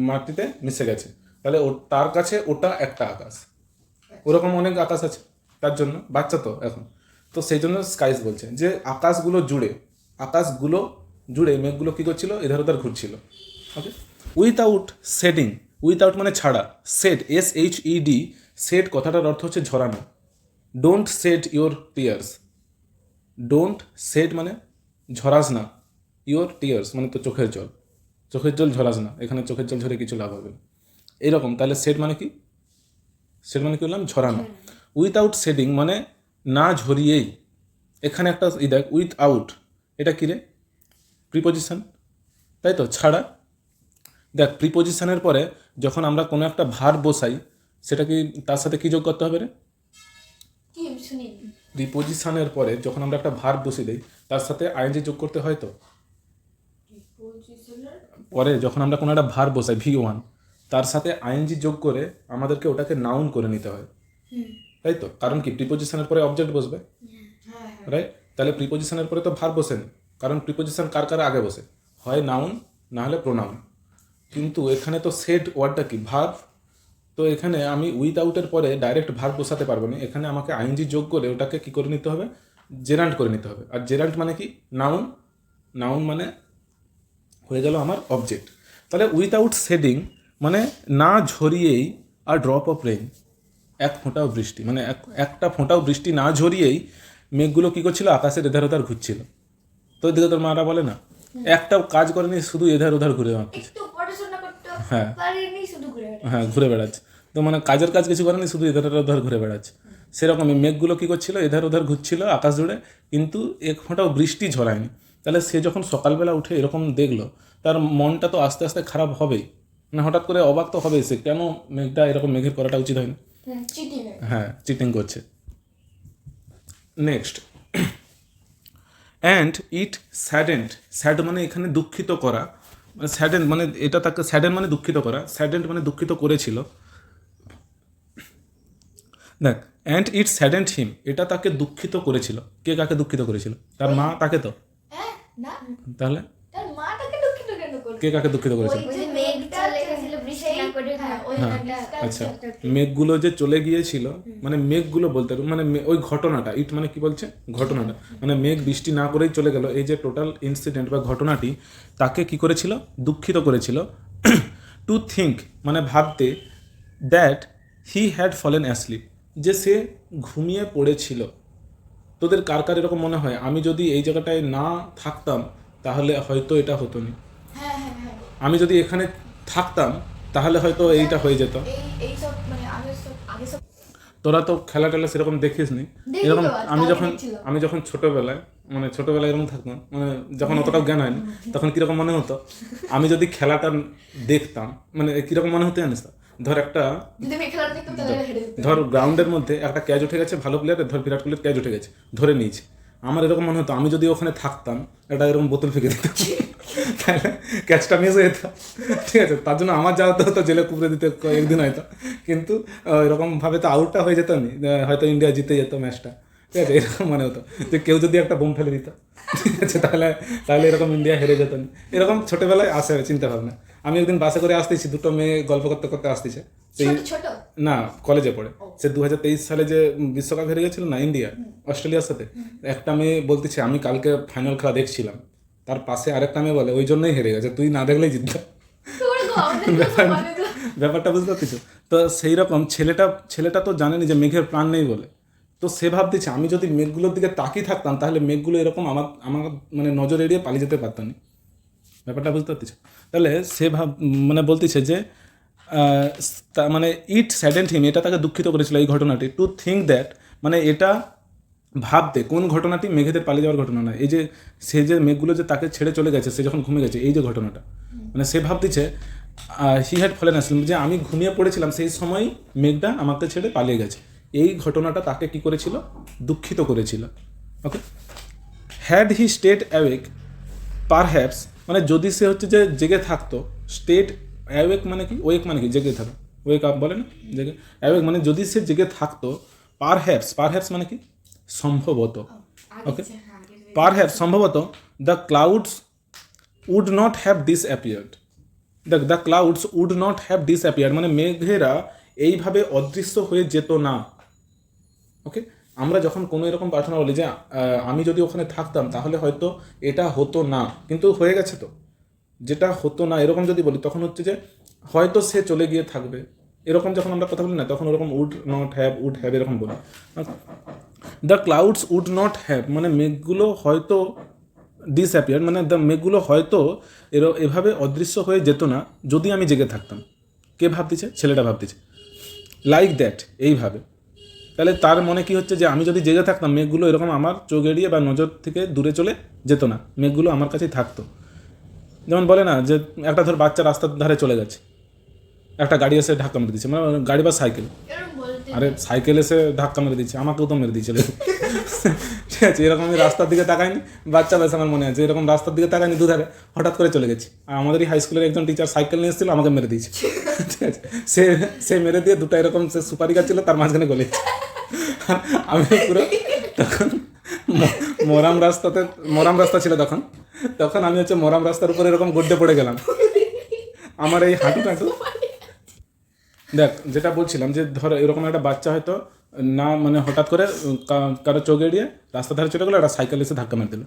মাটিতে মিশে গেছে। তাহলে তার কাছে ওটা একটা আকাশ, ওরকম অনেক আকাশ আছে তার জন্য, বাচ্চা তো এখন। তো সেই জন্য স্কাইস বলছে যে আকাশগুলো জুড়ে মেঘগুলো কী করছিল? এধার ওধার ঘুরছিল। ওকে, উইথাউট সেডিং, উইথাউট মানে ছাড়া, সেড SHED, সেড কথাটার অর্থ হচ্ছে ঝরানো। Don't shed your tears, don't shed মানে ঝরাস না ইওর টিয়ার্স মানে তো চোখের জল ঝরাস না, এখানে চোখের জল ঝরে কিছু লাভ হবে না এরকম। তাহলে সেড মানে কি? সেড মানে কি বললাম? ঝরানো। উইথআউট শেডিং মানে না ঝরিয়েই। এখানে একটা দেখ উইথআউট, এটা কি রে? প্রিপোজিশন, তাই তো, ছাড়া। দেখ প্রিপোজিশনের পরে যখন আমরা কোনো একটা ভার্ব বসাই সেটা কি তার সাথে কি যোগ করতে হবে রে?
কি শুনি?
প্রিপোজিশনের পরে যখন আমরা একটা ভার্ব বসিয়ে দিই তার সাথে আইএনজি যোগ করতে হয় তো। পরে যখন আমরা কোনো একটা ভার্ব বসাই V1 তার সাথে আইএনজি যোগ করে আমাদেরকে ওটাকে নাউন করে নিতে হয়, তাই তো। কারণ কি প্রিপোজিশনের পরে অবজেক্ট বসবে, রাইট? তাহলে প্রিপোজিশনের পরে তো ভার্ব বসেনি, কারণ প্রিপোজিশন কার কার আগে বসে, হয় নাউন না হলে প্রোনাউন। কিন্তু এখানে তো সেড ওয়ার্ডটা কি? ভার্ব। তো এখানে আমি উইথআউটের পরে ডাইরেক্ট ভার্ব বসাতে পারবো না, এখানে আমাকে আইএনজি যোগ করে ওটাকে কি করে নিতে হবে? জেরান্ট করে নিতে হবে। আর জেরান্ট মানে কি? নাউন। নাউন মানে হয়ে গেল আমার অবজেক্ট। তাহলে উইথআউট শেডিং মানে না ঝরিয়েই, আর ড্রপ অফ রেইন এক ফোঁটাও বৃষ্টি মানে একটা ফোঁটাও বৃষ্টি না ঝরিয়েই মেঘগুলো কী করছিল? আকাশের এধার ওধার ঘুরছিল। তো এদিকে তোর মারা বলে না একটাও কাজ করেনি, শুধু এধার ওধার ঘুরে মারছে।
একটু পড়াশোনা করতে
হ্যাঁ
পারিনি, শুধু ঘুরে বেড়ায়।
হ্যাঁ ঘুরে বেড়াচ্ছে। তো মানে কাজের কাজ কিছু করেনি, শুধু এধার ওধার ঘুরে বেড়াচ্ছে। সেরকমই মেঘগুলো কী করছিল? এধার ওধার ঘুরছিল আকাশ জুড়ে, কিন্তু এক ফোঁটাও বৃষ্টি ঝরায়নি। তাহলে সে যখন সকালবেলা উঠে এরকম দেখলো তার মনটা তো আস্তে আস্তে খারাপ হবেই, মানে হঠাৎ করে অবাক তো হবেই সে, কেন মেঘটা এরকম মেঘের করাটা উচিত হয়নি।
চিটিং।
হ্যাঁ চিটিং করছে। Next, and it saddened. Sad মানে এখানে দুঃখিত করা, মানে স্যাডেন্ড মানে এটা তাকে, স্যাডেন্ড মানে দুঃখিত করা, স্যাডেন্ড মানে দুঃখিত করেছিল। দেখ অ্যান্ড ইট স্যাডেন্ড হিম, এটা তাকে দুঃখিত করেছিল। কে কাকে দুঃখিত করেছিল? তার মা তাকে তো।
হ্যাঁ না,
তাহলে
তার মা তাকে দুঃখিত কেন করবে?
কে কাকে দুঃখিত করেছিল?
ওই যে মেঘটা লেখেছিল বৃষ্টি না করে, হ্যাঁ ওই মেঘটা।
আচ্ছা মেঘগুলো যে চলে গিয়েছিল, মানে মেঘগুলো বলতে মানে ওই ঘটনাটা, ইট মানে কি বলছে? ঘটনাটা, মানে মেঘ বৃষ্টি না করেই চলে গেল, এই যে টোটাল ইনসিডেন্ট বা ঘটনাটি তাকে কি করেছিল? দুঃখিত করেছিল। টু থিঙ্ক মানে ভাবতে, that he had fallen asleep, যে সে ঘুমিয়ে পড়েছিল। তোদের কার কার এরকম মনে হয় আমি যদি এই জায়গাটায় না থাকতাম তাহলে হয়তো এটা হতো না,
হ্যাঁ হ্যাঁ হ্যাঁ,
আমি যদি এখানে থাকতাম তাহলে হয়তো এইটা হয়ে যেত।
এই সব মানে আগে সব
তোরা তো খেলা টেলা সেরকম দেখিস নি
দেখি
এরকম।
তো,
আমি
আগে
যখন
দেখছিলাম।
আমি যখন ছোটবেলায় মানে ছোটবেলায় এরকম থাকতাম, মানে যখন অতটাও জ্ঞান হয়নি তখন কিরকম মনে হতো, আমি যদি খেলাটা দেখতাম মানে কিরকম মনে হতো জানিস তো? ধর একটা,
যদি আমি খেলাটা দেখতাম তাহলে হেরে যেতাম।
ধর গ্রাউন্ডের মধ্যে একটা ক্যাচ উঠে গেছে, ভালো প্লেয়ার, ধর বিরাট কোহলির ক্যাচ উঠে গেছে, ধরে নিয়েছে। আমার এরকম মনে হতো আমি যদি ওখানে থাকতাম একটা এরকম বোতল ফেঁকে দিতাম, তাহলে ক্যাচটা মিস হয়ে যেত। ঠিক আছে, তার জন্য আমার যাওয়া হতো জেলে কুবড়ে দিতে একদিন হয়তো, কিন্তু এরকমভাবে তো আউটটা হয়ে যেত নি, হয়তো ইন্ডিয়া জিতে যেত ম্যাচটা। ঠিক আছে, এরকম মনে হতো যে কেউ যদি একটা বোম ফেলে দিত, ঠিক আছে, তাহলে তাহলে এরকম ইন্ডিয়া হেরে যেত না। এরকম ছোটোবেলায় আসে চিন্তা ভাবনা। আমি একদিন বাসে করে আসতেছি, দুটো মেয়ে গল্প করতে করতে আসতেছে, সেই
ছোট ছোট
না কলেজে পড়ে, সে 2023 সালে যে বিশ্বকাপ হেরে গেছিল না ইন্ডিয়া অস্ট্রেলিয়ার সাথে, একটা মেয়ে বলতেছে আমি কালকে ফাইনাল খেলা দেখছিলাম, তার পাশে আরেকটা মেয়ে বলে ওই জন্যই হেরে গেছে, তুই না দেখলেই জিততাম।
তোর তো আমাদের তো মানে তো
ব্যাপারটা বুঝতে পারছিস? তো সেই রকম ছেলেটা তো জানেনি যে মেঘের প্রাণ নেই বলে, তো সে ভাবতেছে আমি যদি মেঘগুলোর দিকে তাকিয়ে থাকতাম তাহলে মেঘগুলো এরকম আমার আমার মানে নজর এড়িয়ে পালিয়ে যেতে পারতাম না। ব্যাপারটা বুঝতে পারছিস? তাহলে সে মানে বলতেছে যে মানে ইট স্যাডেন্ড হিম, এটা তাকে দুঃখিত করেছিল এই ঘটনাটি। টু থিঙ্ক দ্যাট মানে এটা ভাবতে, কোন ঘটনাটি? মেঘেদের পালিয়ে যাওয়ার ঘটনা না, এই যে সে যে মেঘগুলো যে তাকে ছেড়ে চলে গেছে, সে যখন ঘুমিয়ে গেছে, এই যে ঘটনাটা, মানে সে ভাবতেছে হি হ্যাড ফলেন অ্যাসলিপ, যে আমি ঘুমিয়ে পড়েছিলাম সেই সময় মেঘটা আমাকে ছেড়ে পালিয়ে গেছে। এই ঘটনাটা তাকে কি করেছিল? দুঃখিত করেছিল। Okay, had he stayed awake perhaps মানে যদি সে হচ্ছে যে জেগে থাকতো, স্টেড অ্যাওয়েক মানে কি? ওয়েক মানে কি? জেগে থাকা, ওয়েক আপ বলে না, জেগে। অ্যাওয়েক মানে যদি সে জেগে থাকতো, পারহ্যাপস মানে কি? সম্ভবত। ওকে, পারহ্যাপস সম্ভবত the clouds would not have disappeared. The clouds would not have disappeared মানে মেঘেরা এইভাবে অদৃশ্য হয়ে যেত না। ওকে, আমরা যখন কোনো এরকম প্রার্থনা বলি যে আমি যদি ওখানে থাকতাম তাহলে হয়তো এটা হতো না, কিন্তু হয়ে গেছে তো, যেটা হতো না এরকম যদি বলি তখন হচ্ছে যে হয়তো সে চলে গিয়ে থাকবে, এরকম যখন আমরা কথা বলি না তখন ওরকম উড হ্যাভ এরকম বলি। The clouds would not have মানে মেঘগুলো হয়তো ডিসঅ্যাপিয়ার মানে দ্য মেঘগুলো হয়তো এভাবে অদৃশ্য হয়ে যেত না যদি আমি জেগে থাকতাম। কে ভাবতেছে? ছেলেটা ভাবতেছে লাইক দ্যাট, এইভাবে। তাহলে তার মনে কি হচ্ছে যে আমি যদি জেগে থাকতাম মেঘগুলো এরকম আমার চোখ এড়িয়ে বা নজর থেকে দূরে চলে যেত না, মেঘগুলো আমার কাছেই থাকতো। যেমন বলে না যে একটা ধর বাচ্চা রাস্তার ধারে চলে গেছে, একটা গাড়ি এসে ধাক্কা মেরে দিচ্ছে, মানে গাড়ি বা সাইকেল,
এরকম বলতে
আরে সাইকেল এসে ধাক্কা মেরে দিচ্ছে, আমাকেও তো মেরে দিয়েছিল। ঠিক আছে, এরকম আমি রাস্তার দিকে তাকাইনি, বাচ্চা বেশ আমার মনে আছে, এরকম রাস্তার দিকে তাকাইনি, দুধারে হঠাৎ করে চলে গেছি। আর আমাদেরই হাই স্কুলের একজন টিচার সাইকেল নিয়ে এসেছিল, আমাকে মেরে দিয়েছে। ঠিক আছে, সে মেরে দিয়ে দুটো এরকম সে সুপারি গাছ ছিল তার মাঝখানে গলে। আমি পুরো তখন মরাম রাস্তা ছিল তখন আমি হচ্ছে মরাম রাস্তার উপরে এরকম গড্ডে পড়ে গেলাম। আমার এই হাঁটু দেখ, যেটা বলছিলাম যে ধর এরকম একটা বাচ্চা হয়তো না মানে হঠাৎ করে কারো চোখ এড়িয়ে রাস্তা ধারে চলে গেলো, একটা সাইকেল এসে ধাক্কা মেরে দিল,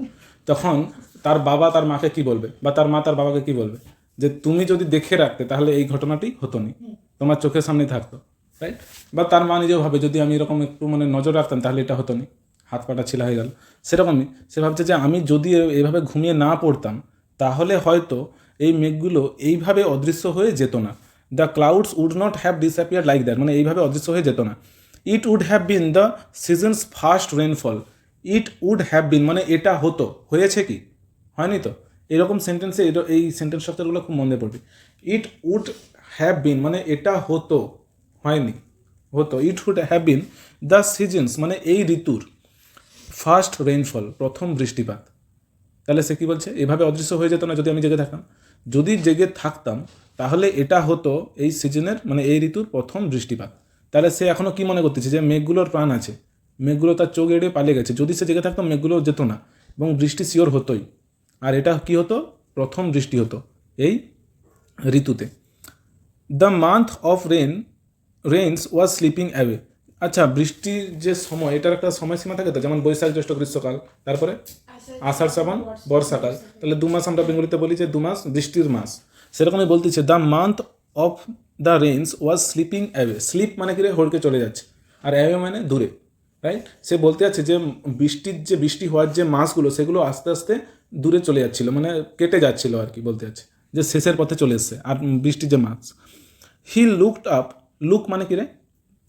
তখন তার বাবা তার মাকে কি বলবে, বা তার মা তার বাবাকে কি বলবে, যে তুমি যদি দেখে রাখতে তাহলে এই ঘটনাটি হতো নি, তোমার চোখের সামনেই থাকতো, রাইট? বা তার মা নিজেও ভাবে যদি আমি এরকম একটু মানে নজর রাখতাম তাহলে এটা হতো নি, হাত পাটা ছিলা হয়ে গেল। সেরকমই সে ভাবছে যে আমি যদি এভাবে ঘুমিয়ে না পড়তাম তাহলে হয়তো এই মেঘগুলো এইভাবে অদৃশ্য হয়ে যেত না। The clouds would not have disappear like that মানে এইভাবে অদৃশ্য হয়ে যেত না। It would have been the season's first rainfall. It would have been মানে এটা হতো, হয়েছে কি? হয়নি তো। এরকম সেন্টেন্সে এই সেন্টেন্স স্ট্রাকচারগুলো খুব মনে পড়বে। ইট উড হ্যাভ বিন মানে এটা হতো, হয়নি, হতো। It would have been the season's মানে এই ঋতুর ফার্স্ট রেইনফল প্রথম বৃষ্টিপাত। তাহলে সে কী বলছে? এভাবে অদৃশ্য হয়ে যেত না যদি আমি জেগে থাকতাম। যদি জেগে থাকতাম তাহলে এটা হতো এই সিজনের মানে এই ঋতুর প্রথম বৃষ্টিপাত। তাহলে সে এখনও কী মনে করতেছে? যে মেঘগুলোর প্রাণ আছে, মেঘগুলো তার চোখ এড়িয়ে পালিয়ে গেছে। যদি সে জেগে থাকতো মেঘগুলো যেত না এবং বৃষ্টি শিওর হতোই। আর এটা কী হতো? প্রথম বৃষ্টি হতো এই ঋতুতে। The month of rains was slipping away. আচ্ছা, বৃষ্টির যে সময়, এটার একটা সময়সীমা থাকে তো, যেমন বৈশাখ জ্যৈষ্ঠ গ্রীষ্মকাল, তারপরে আষাঢ় শ্রাবণ বর্ষাকাল। তাহলে 2 মাস আমরা বেঙ্গলিতে বলি যে 2 মাস বৃষ্টির মাস। সেরকমই বলতেছে the month of the rains was slipping away. Slip মানে কি রে? হড়কে চলে যাচ্ছে, আর অ্যাওয়ে মানে দূরে, রাইট? সে বলতে যাচ্ছে যে বৃষ্টি হওয়ার যে মাসগুলো সেগুলো আস্তে আস্তে দূরে চলে যাচ্ছিলো, মানে কেটে যাচ্ছিলো আর কি, বলতে যাচ্ছে যে শেষের পথে চলে এসছে আর বৃষ্টির যে মাস। হি লুকড আপ, লুক মানে কি রে?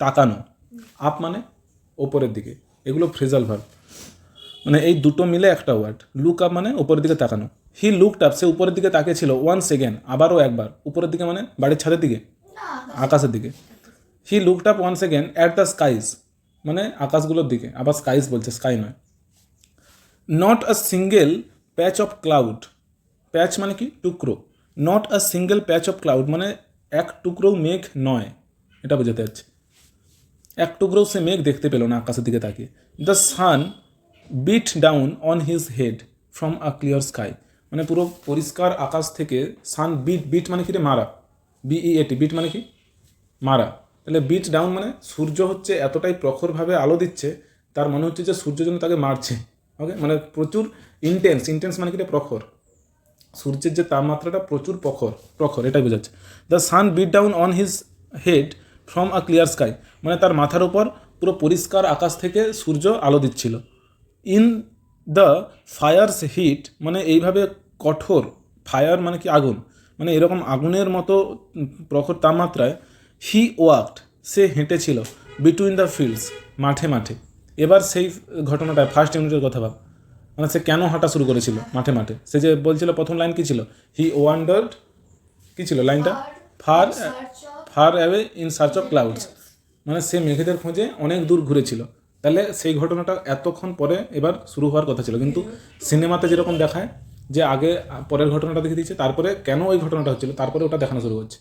তাকানো, আপ মানে ওপরের দিকে, এগুলো ফ্রেজাল ভার্ব, মানে এই দুটো মিলে একটা ওয়ার্ড। লুক আপ মানে উপরের দিকে তাকানো। হি লুকড আপ সে উপরের দিকে তাকিয়েছিল, ওয়ান্স এগেন আবারও একবার। উপরের দিকে মানে বাড়ির ছাদের দিকে, আকাশের দিকে। He looked up once again at the skies মানে আকাশগুলোর দিকে, আবার স্কাইজ বলছে, স্কাই নয়। Not a single patch of cloud, patch মানে কি? টুকরো। Not a single patch of cloud মানে এক টুকরো মেঘ নয়, এটা বোঝাতে যাচ্ছে। এক টুকরো সে মেঘ দেখতে পেল না আকাশের দিকে তাকিয়ে। The sun beat down on his head from a clear sky মানে পুরো পরিষ্কার আকাশ থেকে সান বিট মানে কি রে? মারা, বিইএটি, বিট মানে কি? মারা। তাহলে বিট ডাউন মানে সূর্য হচ্ছে এতটাই প্রখরভাবে আলো দিচ্ছে, তার মনে হচ্ছে যে সূর্য যেন তাকে মারছে। ওকে, মানে প্রচুর ইন্টেন্স মানে কি রে? প্রখর। সূর্যের যে তাপমাত্রাটা প্রচুর প্রখর, এটাই বোঝাচ্ছে। The sun beat down on his head from a clear sky মানে তার মাথার উপর পুরো পরিষ্কার আকাশ থেকে সূর্য আলো দিচ্ছিল। ইন দ্য ফায়ার্স হিট মানে এইভাবে কঠোর, ফায়ার মানে কি? আগুন, মানে এরকম আগুনের মতো প্রখর তাপমাত্রায়। হি ওয়াকড সে হেঁটেছিল, বিটুইন দ্য ফিল্ডস মাঠে মাঠে। এবার সেই ঘটনাটা ফার্স্ট ইউনিটের কথা ভাব, মানে সে কেন হাঁটা শুরু করেছিল মাঠে মাঠে? সে যে বলছিল প্রথম লাইন কী ছিল? হি ওয়ান্ডার্ড, কী ছিল লাইনটা? Far away in search of clouds মানে সে মেঘেদের খোঁজে অনেক দূর ঘুরেছিল। তাহলে সেই ঘটনাটা এতক্ষণ পরে এবার শুরু হওয়ার কথা ছিল, কিন্তু সিনেমাতে যেরকম দেখায় যে আগে পরের ঘটনাটা দেখিয়ে দিচ্ছে, তারপরে কেন ওই ঘটনাটা হচ্ছিল তারপরে ওটা দেখানো শুরু হচ্ছে,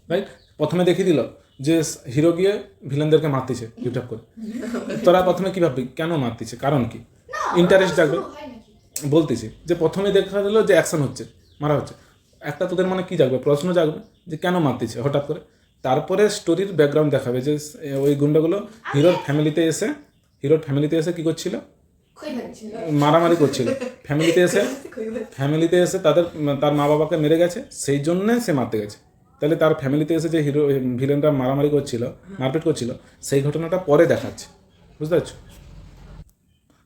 রাইট? প্রথমে দেখিয়ে দিল যে হিরো গিয়ে ভিলেনদেরকে মারতেছে টিপটাপ করে। তোরা প্রথমে কী ভাববি? কেন মারতেছে, কারণ কি? ইন্টারেস্ট জাগবে বলতেছি। যে প্রথমে দেখা দিল যে অ্যাকশন হচ্ছে, মারা হচ্ছে, একটা তোদের মনে কী জাগবে? প্রশ্ন জাগবে যে কেন মারতেছে হঠাৎ করে। তারপরে স্টোরির ব্যাকগ্রাউন্ড দেখাবে যে ওই গুন্ডাগুলো হিরোর ফ্যামিলিতে এসে কী করছিল? মারামারি করছিল। ফ্যামিলিতে এসে তার মা বাবাকে মেরে গেছে, সেই জন্যে সে মারতে গেছে। তাহলে তার ফ্যামিলিতে এসে যে ভিলেনরা মারামারি করছিল, মারপিট করছিল, সেই ঘটনাটা পরে দেখাচ্ছে, বুঝতে পারছো?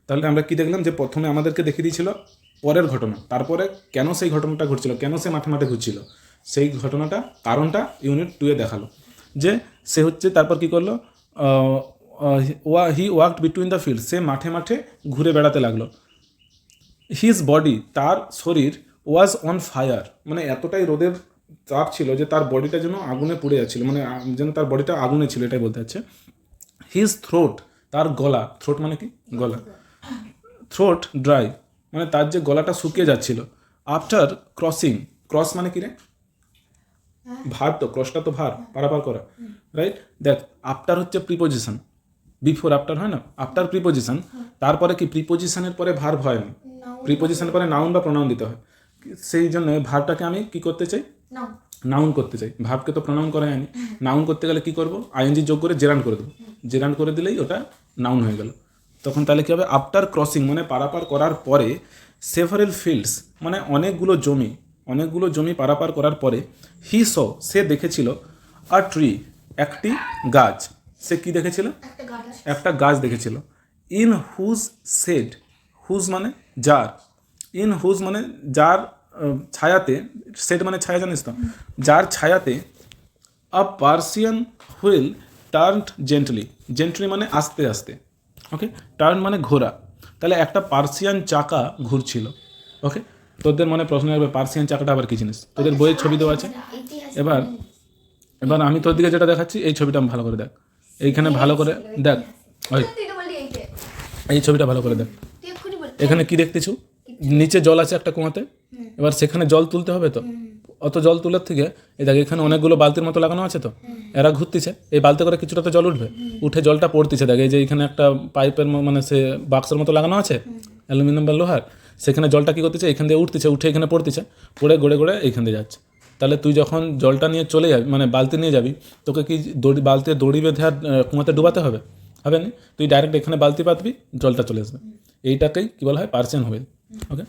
তাহলে আমরা কি দেখলাম, যে প্রথমে আমাদেরকে দেখিয়ে দিয়েছিল পরের ঘটনা, তারপরে কেন সেই ঘটনাটা ঘটছিল, কেন সে মাঠে মাঠে ঘুরছিল, সেই ঘটনাটা কারণটা ইউনিট 2 এ দেখালো। যে সে হচ্ছে তারপর কি করলো, হি ওয়াকড বিটুইন দ্য ফিল্ড, সে মাঠে মাঠে ঘুরে বেড়াতে লাগলো। হিজ বডি, তার শরীর, ওয়াজ অন ফায়ার, মানে এতটাই রোদের তাপ ছিল যে তার বডিটা যেন আগুনে পুড়ে যাচ্ছিল, মানে যেন তার বডিটা আগুনে ছিল, এটাই বলতে চাচ্ছে। হিজ থ্রোট, তার গলা, থ্রোট মানে কি গলা, থ্রোট ড্রাই, মানে তার যে গলাটা শুকিয়ে যাচ্ছিল। আফটার ক্রসিং, ক্রস মানে কি রে, ভার, তো ক্রসটা তো ভার, পারাপার করা, রাইট? দেখ, আফটার হচ্ছে প্রিপোজিশন, বিফোর আফটার হয় না, আফটার প্রিপোজিশন, তারপরে কি প্রিপোজিশনের পরে ভার্ব হয় না, প্রিপোজিশনের পরে নাউন বা প্রোনাউন দিতে হয়। সেই জন্য ভার্বটাকে আমি কি করতে চাই, নাউন করতে চাই। ভার্বকে তো প্রোনাউন করা হয়নি, নাউন করতে গেলে কি করব, আইএনজি যোগ করে জেরান্ড করে দেবো, জেরান্ড করে দিলেই ওটা নাউন হয়ে গেল। তখন তাহলে কী হবে, আফটার ক্রসিং মানে পারাপার করার পরে, সেভারেল ফিল্ডস মানে অনেকগুলো জমি পারাপার করার পরে, হি স, সে দেখেছিল, আ ট্রি, একটি গাছ, সে কি দেখেছিল, একটা গাছ দেখেছিল। ইন হুজ সেড, হুজ মানে যার, ইন হুজ মানে যার ছায়াতে, সেড মানে ছায়া, জানিস তো, যার ছায়াতে, a Persian wheel turned gently, gently মানে আস্তে আস্তে, ওকে, টার্ন মানে ঘোরা, তাহলে একটা পার্সিয়ান চাকা ঘুরছিল, ওকে। তোদের মনে প্রশ্ন আসবে পার্সিয়ান চাকাটা আবার কি জিনিস, তোদের বইয়ের ছবি দেওয়া আছে। এবার আমি তোর দিকে যেটা দেখাচ্ছি, এই ছবিটা ভালো করে দেখ, এইখানে ভালো করে দেখ, ওই এই ছবিটা ভালো করে দেখ, এখানে কি দেখতেছো, নিচে জল আছে একটা কুয়াতে, এবার সেখানে জল তুলতে হবে, তো অত জল তোলার থেকে এই দেখ এখানে অনেকগুলো বালতির মতো লাগানো আছে, তো এরা ঘুরতেছে, এই বালতি করে কিছুটা তো জল উঠবে, উঠে জলটা পড়তেছে, দেখ এই যে এখানে একটা পাইপের মানে সে বাক্সের মতো লাগানো আছে অ্যালুমিনিয়াম বা লোহার, সেখানে জলটা কী করতেছে, এখান দিয়ে উঠতেছে, উঠে এখানে পড়তেছে, পড়ে গড়ে গড়ে এইখান দিয়ে যাচ্ছে। তাহলে তুই যখন জলটা নিয়ে চলে যাবি, মানে বালতি নিয়ে যাবি, তোকে কি বালতিতে দড়ি বেঁধে আর কুয়াতে ডুবাতে হবে, হবে না, তুই ডাইরেক্ট এখানে বালতি পাতবি, জলটা চলে আসবে। এইটাকেই কী বলা হয়, পার্সিয়ান হুইল, ওকে।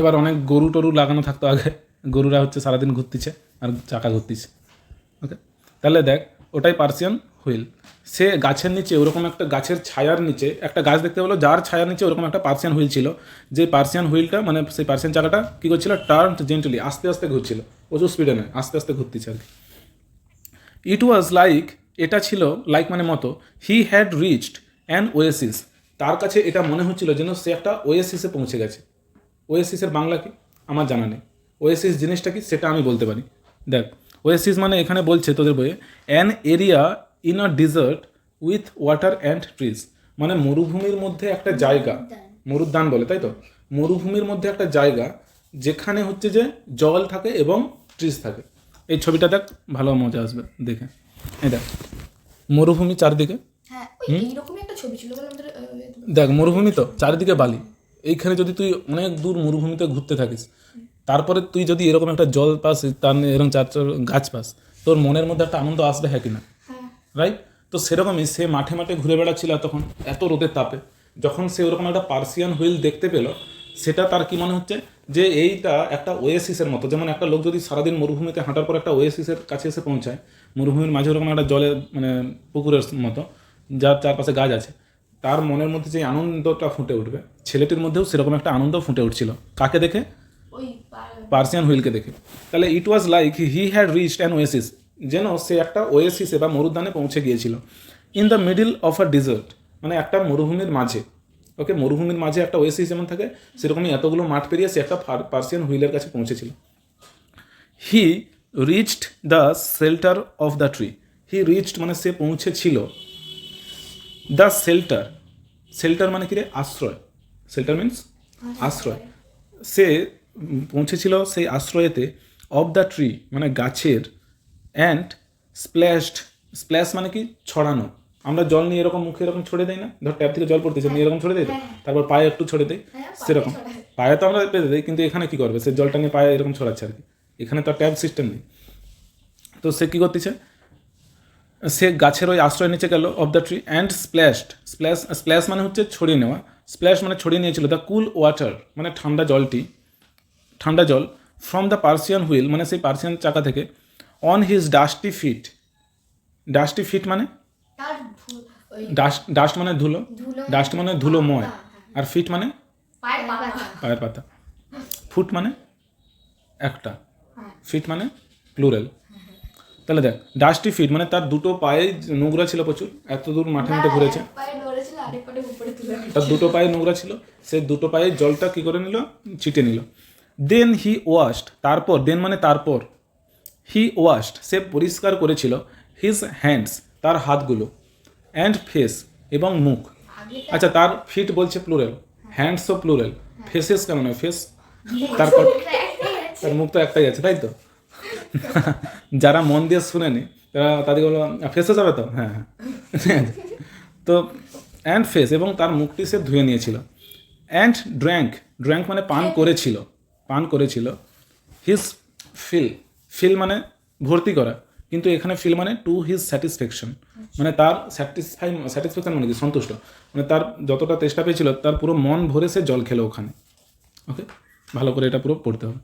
এবার অনেক গরু টরু লাগানো থাকতো আগে, গরুরা হচ্ছে সারাদিন ঘুরতেছে আর চাকা ঘুরতেছে, ওকে। তাহলে দেখ ওটাই পার্সিয়ান হুইল। সে গাছের নিচে, ওরকম একটা গাছের ছায়ার নিচে, একটা গাছ দেখতে পেলো যার ছায়ার নিচে ওরকম একটা পার্সিয়ান হুইল ছিল, যে পার্সিয়ান হুইলটা মানে সেই পার্সিয়ান চাকাটা কী করছিল, টার্ন জেন্টলি, আস্তে আস্তে ঘুরছিল, প্রচুর স্পিডে নয়, আস্তে আস্তে ঘুরতেছে আর কি। ইট ওয়াজ লাইক, এটা ছিল, লাইক মানে মতো, হি হ্যাড রিচড অ্যান ওয়েসিস, তার কাছে এটা মনে হচ্ছিল যেন সে একটা ওয়েসিসে পৌঁছে গেছে। ওয়েসিসের বাংলা কি আমার জানা নেই, ওয়েসিস জিনিসটা কি সেটা আমি বলতে পারি। দেখ, ওয়েসিস মানে এখানে বলছে তোদের বইয়ে, an area in a desert with water and trees, মানে মরুভূমির মধ্যে একটা জায়গা, মরুদ্যান বলে, তাই তো, মরুভূমির মধ্যে একটা জায়গা যেখানে হচ্ছে যে জল থাকে এবং ট্রিজ থাকে। এই ছবিটা দেখ, ভালো মজা আসবে দেখে, এই দেখ মরুভূমি চারদিকে, দেখ মরুভূমি তো চারিদিকে বালি, এইখানে যদি তুই অনেক দূর মরুভূমিতে ঘুরতে থাকিস, তারপরে তুই যদি এরকম একটা জল পাস, তার এরকম চার গাছ পাস, তোর মনের মধ্যে একটা আনন্দ আসবে, হ্যাঁ কিনা, রাইট? তো সেরকমই সে মাঠে মাঠে ঘুরে বেড়াচ্ছিল তখন এত রোদের তাপে, যখন সে ওরকম একটা পার্সিয়ান হুইল দেখতে পেলো, সেটা তার কি মনে হচ্ছে যে এইটা একটা ওয়েসিসের মতো, যেমন একটা লোক যদি সারাদিন মরুভূমিতে হাঁটার পর একটা ওয়েসিসের কাছে এসে পৌঁছায়, মরুভূমির মাঝে ওরকম একটা জলের মানে পুকুরের মতো, যার চারপাশে গাছ আছে, তার মনের মধ্যে যে আনন্দটা ফুটে উঠবে, ছেলেটির মধ্যেও সেরকম একটা আনন্দ ফুটে উঠছিল, কাকে দেখে, পার্সিয়ান হুইলকে দেখে। তাহলে it was like he had reached an oasis, যেন সে একটা ওয়েসিসে বা মরুদ্যানে পৌঁছে গিয়েছিল। In the middle of a desert, মানে একটা মরুভূমির মাঝে, ওকে, মরুভূমির মাঝে একটা ওয়েসিস যেমন থাকে, সেরকমই এতগুলো মাঠ পেরিয়ে সে একটা পার্সিয়ান হুইলের কাছে পৌঁছেছিল। He reached the shelter of the tree, he reached মানে সে পৌঁছেছিল, দ্য শেল্টার, শেল্টার মানে কি রে, আশ্রয়, শেল্টার মিনস আশ্রয়, সে পৌঁছেছিল সেই আশ্রয়েতে, অফ দ্য ট্রি মানে গাছের, অ্যান্ড স্প্ল্যাশড, স্প্ল্যাশ মানে কি ছড়ানো, আমরা জল নিয়ে এরকম মুখে এরকম ছড়ে দেয় না, ধর ট্যাপ থেকে জল পড়তেছে নিয়ে এরকম ছড়ে দেয়, তারপর পায়ে একটু ছড়ে দেয়, সেরকম পায়ে তো আমরা পেতে দিই, কিন্তু এখানে কি করবে, সে জলটা নিয়ে পায়ে এরকম ছড়াচ্ছে আর কি, এখানে তো ট্যাপ সিস্টেম নেই। তো সে কী করতেছে, সে গাছের ওই আশ্রয় নিচে গেল, of the tree, and splashed, splash মানে হচ্ছে ছড়িয়ে নেওয়া, স্প্ল্যাশ মানে ছড়িয়ে নিয়েছিল, দ্য কুল ওয়াটার মানে ঠান্ডা জল, ফ্রম দ্য পার্সিয়ান হুইল মানে সেই পার্সিয়ান চাকা থেকে, on his dusty feet, dusty feet মানে
তার ওই
ডাস্ট মানে ধুলো,
ধুলো
ডাস্ট মানে ধুলোময়,
হ্যাঁ,
আর ফিট মানে
পায়ের পাতা
পায়ের পাতা, ফুট মানে একটা,
হ্যাঁ।
ফিট মানে প্লুরাল। তাহলে দেখ ডাস্টি ফিট মানে তার দুটো পায়ে নোংরা ছিল প্রচুর, এত দূর মাঠে মাঠে ঘুরেছে,
এক পায়ে নড়েছিল আরেক পায়ে উপরে তুলে
তার দুটো পায়ে নোংরা ছিল, সে দুটো পায়ে জলটা কি করে নিল, ছিটে নিল। দেন হি ওয়াশড, তারপর, দেন মানে তারপর, হি ওয়াশড সে পরিষ্কার করেছিল, হিজ হ্যান্ডস তার হাতগুলো, অ্যান্ড ফেস এবং মুখ।
আগে
আচ্ছা তার ফিট বলছে প্লুরাল, হ্যান্ডসও প্লুরাল, ফেসেস কেন নয়, ফেস তারপর তার মুখ তো একটাই আছে, তাই তো? যারা মন দিয়ে শুনেনি তারা তাদের বলো ফেসে যাবে তো, হ্যাঁ হ্যাঁ। তো অ্যান্ড ফেস এবং তার মুখটি সে ধুয়ে নিয়েছিল। অ্যান্ড ড্র্যাঙ্ক, ড্র্যাঙ্ক মানে পান করেছিল, পান করেছিল। হিজ ফিল, ফিল মানে ভর্তি করা, কিন্তু এখানে ফিল মানে টু হিজ স্যাটিসফ্যাকশন, মানে তার স্যাটিসফ্যাকশন মানে কি, সন্তুষ্ট, মানে তার যতটা চেষ্টা পেয়েছিল তার পুরো মন ভরে সে জল খেলো ওখানে। ওকে, ভালো করে এটা পুরো পড়তে হবে।